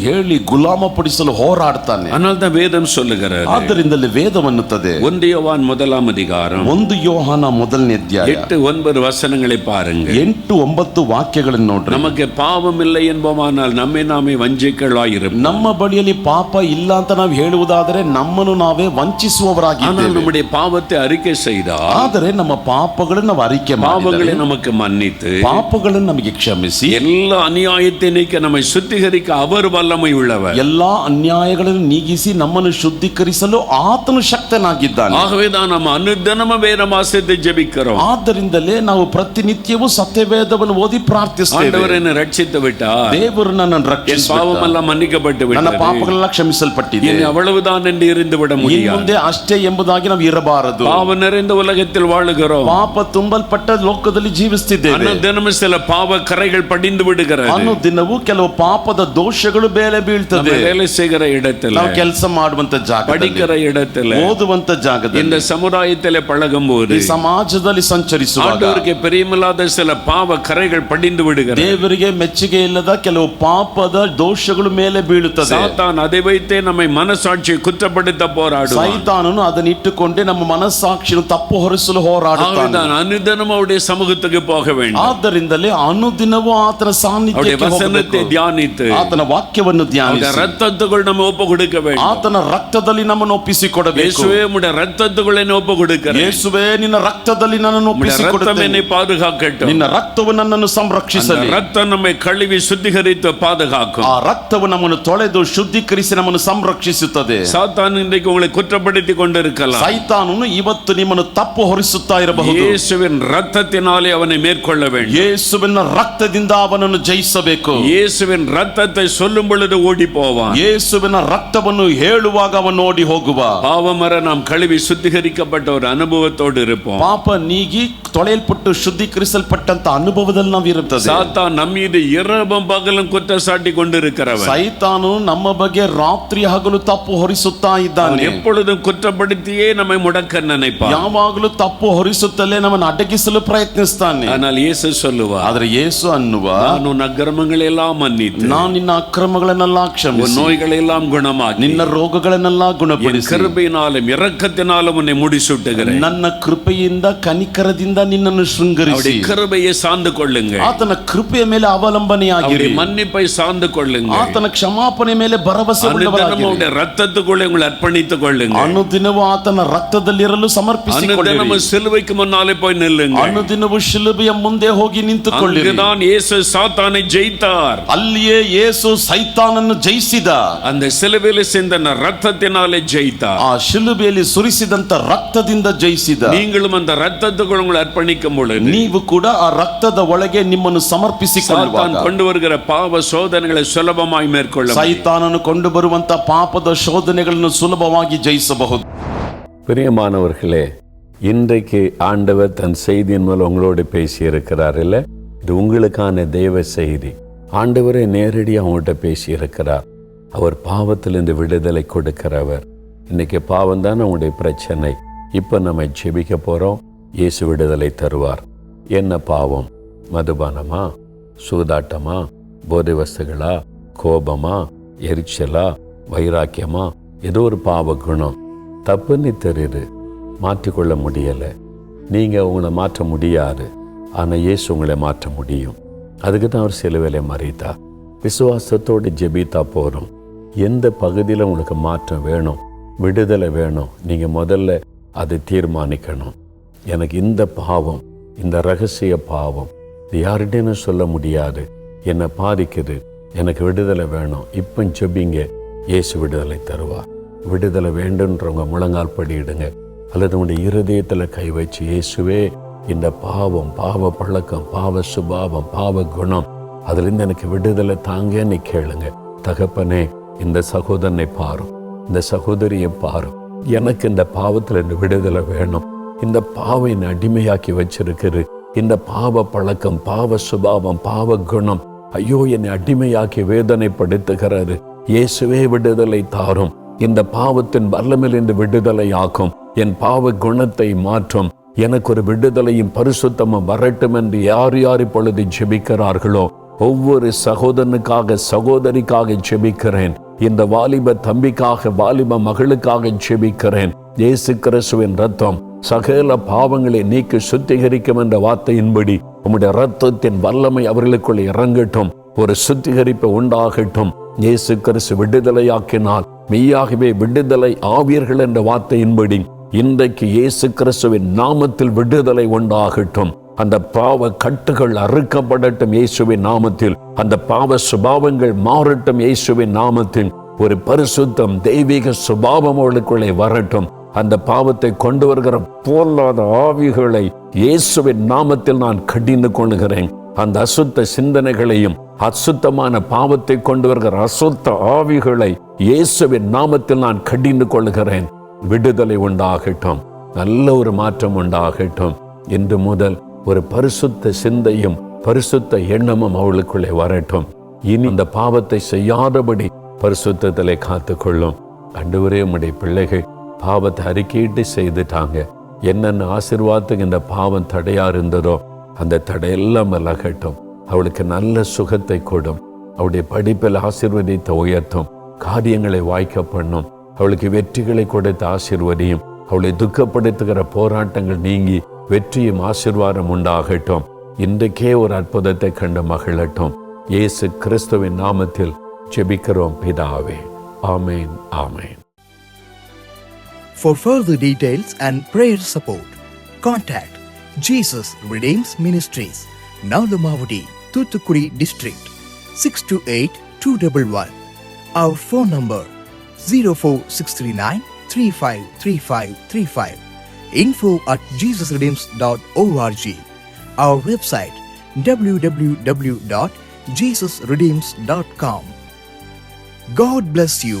ಹೇಳಿ ಗುಲಾಮಪಡಿಸಲು ಹೋರಾಡ್ತಾನೆ. ஆனால் தான் வேதம் சொல்லுகிறது. ಆದ್ದರಿಂದಲೇ ವೇದ ಅನ್ನುತ್ತದೆ. 1 யோவான் 1 அதிகாரம் 1 ಯೋಹಾನ 1ನೇ ಅಧ್ಯಾಯ 8-9 வசனங்களை பாருங்க. 8-9 ವಾಕ್ಯಗಳನ್ನು ನೋಡ್ರಿ. நமக்கு பாவம் இல்லை என்போமானால் நம்மை நாமே வஞ்சிக்கலாயிருப்போம். ನಮ್ಮ ಬಳಿಯಲ್ಲಿ ಪಾಪ ಇಲ್ಲ ಅಂತ ನಾವು ಹೇಳುವುದಾದರೆ ನಮ್ಮನ್ನು ನಾವೇ ವಂಚಿಸುವವರಾಗಿದ್ದೇವೆ. ஆனால் நம்முடைய பாவத்தை அறிக்கை செய்தால், ಆದರೆ ನಮ್ಮ ನಮ್ಮ ಪಾಪಗಳನ್ನು ನಾವು ಅರಿಕೆ பாவங்களை ಮಾಡಿದರೆ, நமக்கு மன்னித்து ಪಾಪಗಳನ್ನು ನಮಗೆ ಕ್ಷಮಿಸಿ, எல்லா அநியாயத்தை நீக்க நம்மை சுத்திகரிக்க அவர் வல்லமை உள்ளவர். ಎಲ್ಲಾ ಅನ್ಯಾಯಗಳನ್ನು ನೀಗಿಸಿ ನಮ್ಮನ್ನು ಶುದ್ಧೀಕರಿಸಲು ಆತನು ಶಕ್ತನಾಗಿದ್ದಾನೆ. ஆகவேதான் நம்ம அனுதினமும் வேத வாசித்து ஜெபிக்கிறோம். ಆದ್ದರಿಂದಲೇ ನಾವು ಪ್ರತಿನಿತ್ಯವೂ ಸತ್ಯವೇದವನ್ನು ಓದಿ ಪ್ರಾರ್ಥಿಸ್ತೇವೆ. ஆண்டவர் என்னை ரட்சித்து விட்டார், ದೇವರು ನನ್ನನ್ನು என் ರಕ್ಷಿಸಿದ, பாவம் எல்லாம் மன்னிக்கப்பட்டு ನನ್ನ விட்டது, ಪಾಪಗಳೆಲ್ಲ ಕ್ಷಮಿಸಲ್ಪಟ್ಟಿದೆ, இனி அவ்வளவுதான் என்று இருந்து விட ಇನ್ನು முடியாது. ಮುಂದೆ ಅಷ್ಟೇ ಎಂಬುದಾಗಿ ನಾವು ಇರಬಾರದು. பாவம் நிறைந்த உலகத்தில் வாழுகிறோம். ಪಾಪ ತುಂಬಲ್ಪಟ್ಟ ಲೋಕದಲ್ಲಿ ಜೀವಿಸುತ್ತಿದ್ದೇವೆ. அனுதினமும் சில பாவ கரைகள் படிந்து விடுகிறது. ಅನುದಿನವೂ ಕೆಲವು ಪಾಪದ ದೋಷಗಳು ಬೇಲೆ ಬೀಳ್ತದೆ. நம்ம வேலை செய்கிற இடத்துல, ನಾವು ಕೆಲಸ ಮಾಡುವಂತ ಜಾಗದಲ್ಲಿ, படிக்கிற இடத்துல, ಓದುವಂತ ಜಾಗದಲ್ಲಿ, இந்த சமுதாயத்திலே பழகும் போது ಈ ಸಮಾಜದಲ್ಲಿ ಸಂಚರಿಸುವಾಗ ஆண்டவருக்கு பிரியமில்லாத சில பாவ கரைகள் படிந்து விடுகிறது. ದೇವರಿಗೆ ಮೆಚ್ಚುಗೆ ಇಲ್ಲದ ಕೆಲವು ಪಾಪದ ದೋಷಗಳು ಮೇಲೆ ಬೀಳುತ್ತದೆ. சாத்தான் அதை வைத்தே நம்மை மனசாட்சியை குற்றப்படுத்த போராடுவான். ಸೈತಾನನು ಅದನ್ನು ಇಟ್ಟುಕೊಂಡೇ ನಮ್ಮ ಮನಸ್ಸಾಕ್ಷಿಯನ್ನು ತಪ್ಪು ಹೊರಿಸಲು ಹೋರಾಡುತ್ತಾನೆ. அனுதினம் அவருடைய சமூகத்துக்கு போக வேண்டும். ಆದ್ದರಿಂದಲೇ ಅನುದಿನವೂ ಆತನ ಸಾನ್ನಿಧ್ಯಕ್ಕೆ வசனத்தை ಹೋಗಬೇಕು. தியானித்து ಆತನ ವಾಕ್ಯವನ್ನು ಧ್ಯಾನಿಸಿ ரத்தத்துக்குள் நம்ம ஒப்பு கொடுக்க வேண்டும். ಆತನ ರಕ್ತದಲ್ಲಿ ನಮ್ಮನ್ನು ಒಪ್ಪಿಸಿಕೊಡಬೇಕು. இயேசுவே உம்முடைய ரத்தத்துக்குள் என்னை ஒப்பு கொடுக்கிறேன். ಯೇಸುವೇ ನಿನ್ನ ರಕ್ತದಲ್ಲಿ ನನ್ನನ್ನು ரத்தம் ಒಪ್ಪಿಸಿಕೊಡುತ್ತೇನೆ. என்னை பாதுகாக்கட்டும். ನಿನ್ನ ರಕ್ತವು ನನ್ನನ್ನು ಸಂರಕ್ಷಿಸಲಿ. ரத்தம் நம்மை கழுவி சுத்திகரித்து பாதுகாக்கும். ಆ ರಕ್ತವು ನಮ್ಮನ್ನು ತೊಳೆದು ಶುದ್ಧೀಕರಿಸಿ ನಮ್ಮನ್ನು ಸಂರಕ್ಷಿಸುತ್ತದೆ. சாத்தான் இன்றைக்கு உங்களை குற்றப்படுத்தி கொண்டிருக்கலாம். ಸೈತಾನನು ಇವತ್ತು ನಿಮ್ಮನ್ನು ತಪ್ಪು ಹೊರಿಸುತ್ತಾ ಇರಬಹುದು. இயேசுவின் ரத்தத்தினாலே அவனை மேற்கொள்ள வேண்டும். ಯೇಸುವಿನ ರಕ್ತದಿಂದ ಅವನನ್ನು ಜಯಿಸಬೇಕು. இயேசுவின் ரத்தத்தை சொல்லும் பொழுது ஓடி போவான். ಯೇಸುವಿನ ರಕ್ತವನ್ನು ಹೇಳುವಾಗ ಅವನು ಓಡಿ ಹೋಗುವ. பாவமர நாம் கழுவி சுத்திகரிக்கப்பட்ட ஒரு அனுபவத்தோடு இருப்போம். ಪಾಪ ನೀಗಿ ತೊಳೆಯಲ್ಪಟ್ಟು ಶುದ್ಧೀಕರಿಸಲ್ಪಟ್ಟಂತ ಅನುಭವದಲ್ಲಿ ನಾವು ಇರುತ್ತದೆ. சாத்தான் நம் மீது இரவும் பகலும் குற்றச்சாட்டி கொண்டிருக்கிறவன். ಸೈತಾನು ನಮ್ಮ ಬಗ್ಗೆ ರಾತ್ರಿ ಹಗಲು ತಪ್ಪು ಹೊರಿಸುತ್ತಾ ಇದ್ದಾನೆ. எப்பொழுதும் குற்றப்படுத்தியே நம்மை முடக்க நினைப்பான். ಯಾವಾಗಲೂ ತಪ್ಪು ಹೊರಿಸುತ್ತಲೇ ನಮ್ಮನ್ನು ಅಡಗಿಸಲು ಪ್ರಯತ್ನಿಸ್ತಾನೆ. ஆனால் இயேசு சொல்லுவார், ಆದ್ರೆ ಯೇಸು ಅನ್ನುವ, நான் உன் அக்கிரமங்களை எல்லாம் மன்னித்து, ನಾನು ನಿನ್ನ ಅಕ್ರಮಗಳನ್ನೆಲ್ಲ உன் ಕ್ಷಮಿಸಿ, நோய்களை எல்லாம் குணமாக்கி, ನಿನ್ನ ರೋಗಗಳನ್ನೆಲ್ಲ என் ಗುಣಪಡಿಸಿ, கிருபையினாலும் இரக்கத்தினாலும் உன்னை முடிசூட்டுகிறேன். ನನ್ನ ಕೃಪೆಯಿಂದ ಕನಿಕರದಿಂದ ನಿನ್ನನ್ನು ಶೃಂಗರಿಸಿ, அவருடைய கிருபையை சார்ந்து கொள்ளுங்க. ಆತನ ಕೃಪೆಯ ಮೇಲೆ ಅವಲಂಬನೆಯಾಗಿರಿ. அவருடைய மன்னிப்பை சார்ந்து கொள்ளுங்க. ಆತನ ಕ್ಷಮಾಪಣೆ ಮೇಲೆ ಭರವಸೆ ಉಳ್ಳವರಾಗಿರಿ. அவருடைய ரத்தத்துக்குள்ளே உங்களை அர்ப்பணித்துக் கொள்ளுங்க. ಅನುದಿನವೂ ಆತನ ರಕ್ತದಲ್ಲಿರಲು ಸಮರ್ಪಿಸಿಕೊಳ್ಳಿರಿ. அனுதினமும் சிலுவைக்கு முன்னாலே போய் நில்லுங்க. ಅನುದಿನವೂ ಶಿಲುಬೆಯ ಮುಂದೆ ಹೋಗಿ ನಿಂತುಕೊಳ್ಳಿರಿ. அங்குதான் இயேசு சாத்தானை ஜெயித்தார். ಅಲ್ಲಿಯೇ ಯೇಸು ಸೈತಾನನ್ನು ಜಯಿಸಿದ. அந்த சிலுவையில் சிந்தின ரத்தத்தினாலே ஜெயித்தார். ಆ ಶಿಲುಬೆಯಲ್ಲಿ ಸುರಿಸಿದಂತ ರಕ್ತದಿಂದ ಜಯಿಸಿದ. நீங்களும் அந்த ரத்தத்துக்குள் உங்களை அர்ப்பணிக்கும் பொழுது ನೀವು ಕೂಡ ಆ ರಕ್ತದ ಒಳಗೆ ನಿಮ್ಮನ್ನು ಸಮರ್ಪಿಸಿಕೊಳ್ಳುವಾಗ சாத்தான் கொண்டு வருகிற பாவ சோதனைகளை சுலபமாய் மேற்கொள்ள ಸೈತಾನನು ಕೊಂಡು ಬರುವಂತ ಪಾಪದ ಶೋಧನೆಗಳನ್ನು ಸುಲಭವಾಗಿ ಜಯಿಸಬಹುದು. பிரியமானவர்களே, இன்றைக்கு ஆண்டவர் தன் செய்தியின் மூலம் உங்களோடு பேசி இருக்கிறார். இல்லை, இது உங்களுக்கான தெய்வ செய்தி. ஆண்டவரை நேரடியாக அவங்கள்ட்ட பேசி இருக்கிறார். அவர் பாவத்திலிருந்து விடுதலை கொடுக்கிறவர். இன்னைக்கு பாவம் தானே உங்களுடைய பிரச்சனை. இப்போ நம்ம ஜெபிக்க போகிறோம். இயேசு விடுதலை தருவார். என்ன பாவம்? மதுபானமா, சூதாட்டமா, போதை வஸ்துகளா, கோபமா, எரிச்சலா, வைராக்கியமா, ஏதோ ஒரு பாவ குணம் தப்புன்னு தெரியுது, மாற்றிக்கொள்ள முடியலை. நீங்கள் உங்களை மாற்ற முடியாது, ஆனால் இயேசு உங்களை மாற்ற முடியும். அதுக்கு தான் அவர் சிலுவையிலே மரித்தார். விசுவாசத்தோடு ஜெபித்தா போகிறோம். எந்த பகுதியில் உங்களுக்கு மாற்றம் வேணும், விடுதலை வேணும், நீங்கள் முதல்ல அதை தீர்மானிக்கணும். எனக்கு இந்த பாவம், இந்த ரகசிய பாவம், இது யார்கிட்டையும் சொல்ல முடியாது, என்னை பாதிக்குது, எனக்கு விடுதலை வேணும். இப்போ ஜெபிங்க, இயேசு விடுதலை தருவார். விடுதலை வேண்டுன்றவங்க முழங்கால் படியிடுங்க, அல்லது உங்களுடைய இருதயத்தில் கை வச்சு, இயேசுவே இந்த பாவம், பாவ பழக்கம், பாவ சுபாவம், பாவ குணம், அதுலேருந்து எனக்கு விடுதலை தாங்கன்னு கேளுங்க. தகப்பனே, இந்த சகோதரனை பாரும், இந்த சகோதரியை பாரும், எனக்கு இந்த பாவத்தில் இந்த விடுதலை வேணும். இந்த பாவம் என்னை அடிமையாக்கி வச்சிருக்குது, இந்த பாவ பழக்கம், பாவ சுபாவம், பாவ குணம், ஐயோ என்னை அடிமையாக்கி வேதனைப்படுத்துகிறது. இயேசுவே விடுதலை தாரும். இந்த பாவத்தின் வல்லமையிலிருந்து விடுதலை ஆக்கும். என் பாவ குணத்தை மாற்றும். எனக்கு ஒரு விடுதலையும் பரிசுத்தமும் வரட்டும் என்று யார் யார் இப்பொழுது ஜெபிக்கிறார்களோ, ஒவ்வொரு சகோதரனுக்காக, சகோதரிக்காக ஜெபிக்கிறேன். இந்த வாலிப தம்பிக்காக, வாலிப மகளுக்காக ஜெபிக்கிறேன். இயேசு கிறிஸ்துவின் ரத்தம் சகல பாவங்களை நீக்கி சுத்திகரிக்கும் என்ற வார்த்தையின்படி உம்முடைய ரத்தத்தின் வல்லமை அவர்களுக்குள் இறங்கட்டும். ஒரு சுத்திகரிப்பு உண்டாகட்டும். இயேசு கிறிஸ்து விடுதலையாக்கினால் மெய்யாகவே விடுதலை ஆவீர்கள் என்ற வார்த்தையின்படி இன்றைக்கு இயேசு கிறிஸ்துவின் நாமத்தில் விடுதலை உண்டாகட்டும். அந்த பாவ கட்டுகள் அறுக்கப்படட்டும் இயேசுவின் நாமத்தில். அந்த பாவ சுபாவங்கள் மாறட்டும் இயேசுவின் நாமத்தில். ஒரு பரிசுத்தம் தெய்வீக சுபாவம் அவளுக்குள்ளே வரட்டும். அந்த பாவத்தை கொண்டு வருகிற பொல்லாத ஆவிகளை இயேசுவின் நாமத்தில் நான் கடிந்து கொள்கிறேன். அந்த அசுத்த சிந்தனைகளையும் அசுத்தமான பாவத்தை கொண்டு வருகிற அசுத்த ஆவிகளை இயேசுவின் நாமத்தில் நான் கடிந்து கொள்கிறேன். விடுதலை உண்டாகட்டும், நல்ல ஒரு மாற்றம் உண்டாகட்டும். இன்று முதல் ஒரு பரிசுத்த சிந்தையும் பரிசுத்த எண்ணமும் அவளுக்குள்ளே வரட்டும். இனி இந்த பாவத்தை செய்யாதபடி பரிசுத்தத்திலே காத்துக்கொள்ளும். ஆண்டவரே, உம்முடைய பிள்ளைகள் பாவத்தை அறிக்கையிட்டு செய்துட்டாங்க. என்னென்ன ஆசீர்வாதத்துக்கு இந்த பாவம் தடையா இருந்ததோ அந்த தடையெல்லாம் விலகட்டும். அவளுக்கு நல்ல சுகத்தை கொடும். அவளுடைய படிப்பில் ஆசீர்வதித்த உயர்த்தும். காரியங்களை வாய்க்க பண்ணும். அவளுக்கு வெற்றிகளை கொடுத்து ஆசீர்வதியும். அவளை துக்கப்படுத்துகிற போராட்டங்கள் நீங்கி வெற்றியும் ஆசீர்வாதம் உண்டாகட்டும். இன்றைக்கே ஒரு அற்புதத்தை கண்டு மகிழட்டும். இயேசு கிறிஸ்துவின் நாமத்தில் ஜெபிக்கிறோம் பிதாவே. ஆமேன், ஆமேன். For further details and prayer support, contact Jesus Redeems Ministries, Nalumavudi, Thoothukudi District, 628-211. Our phone number 04639 353535. info@jesusredeems.org. Our website www.jesusredeems.com. God bless you.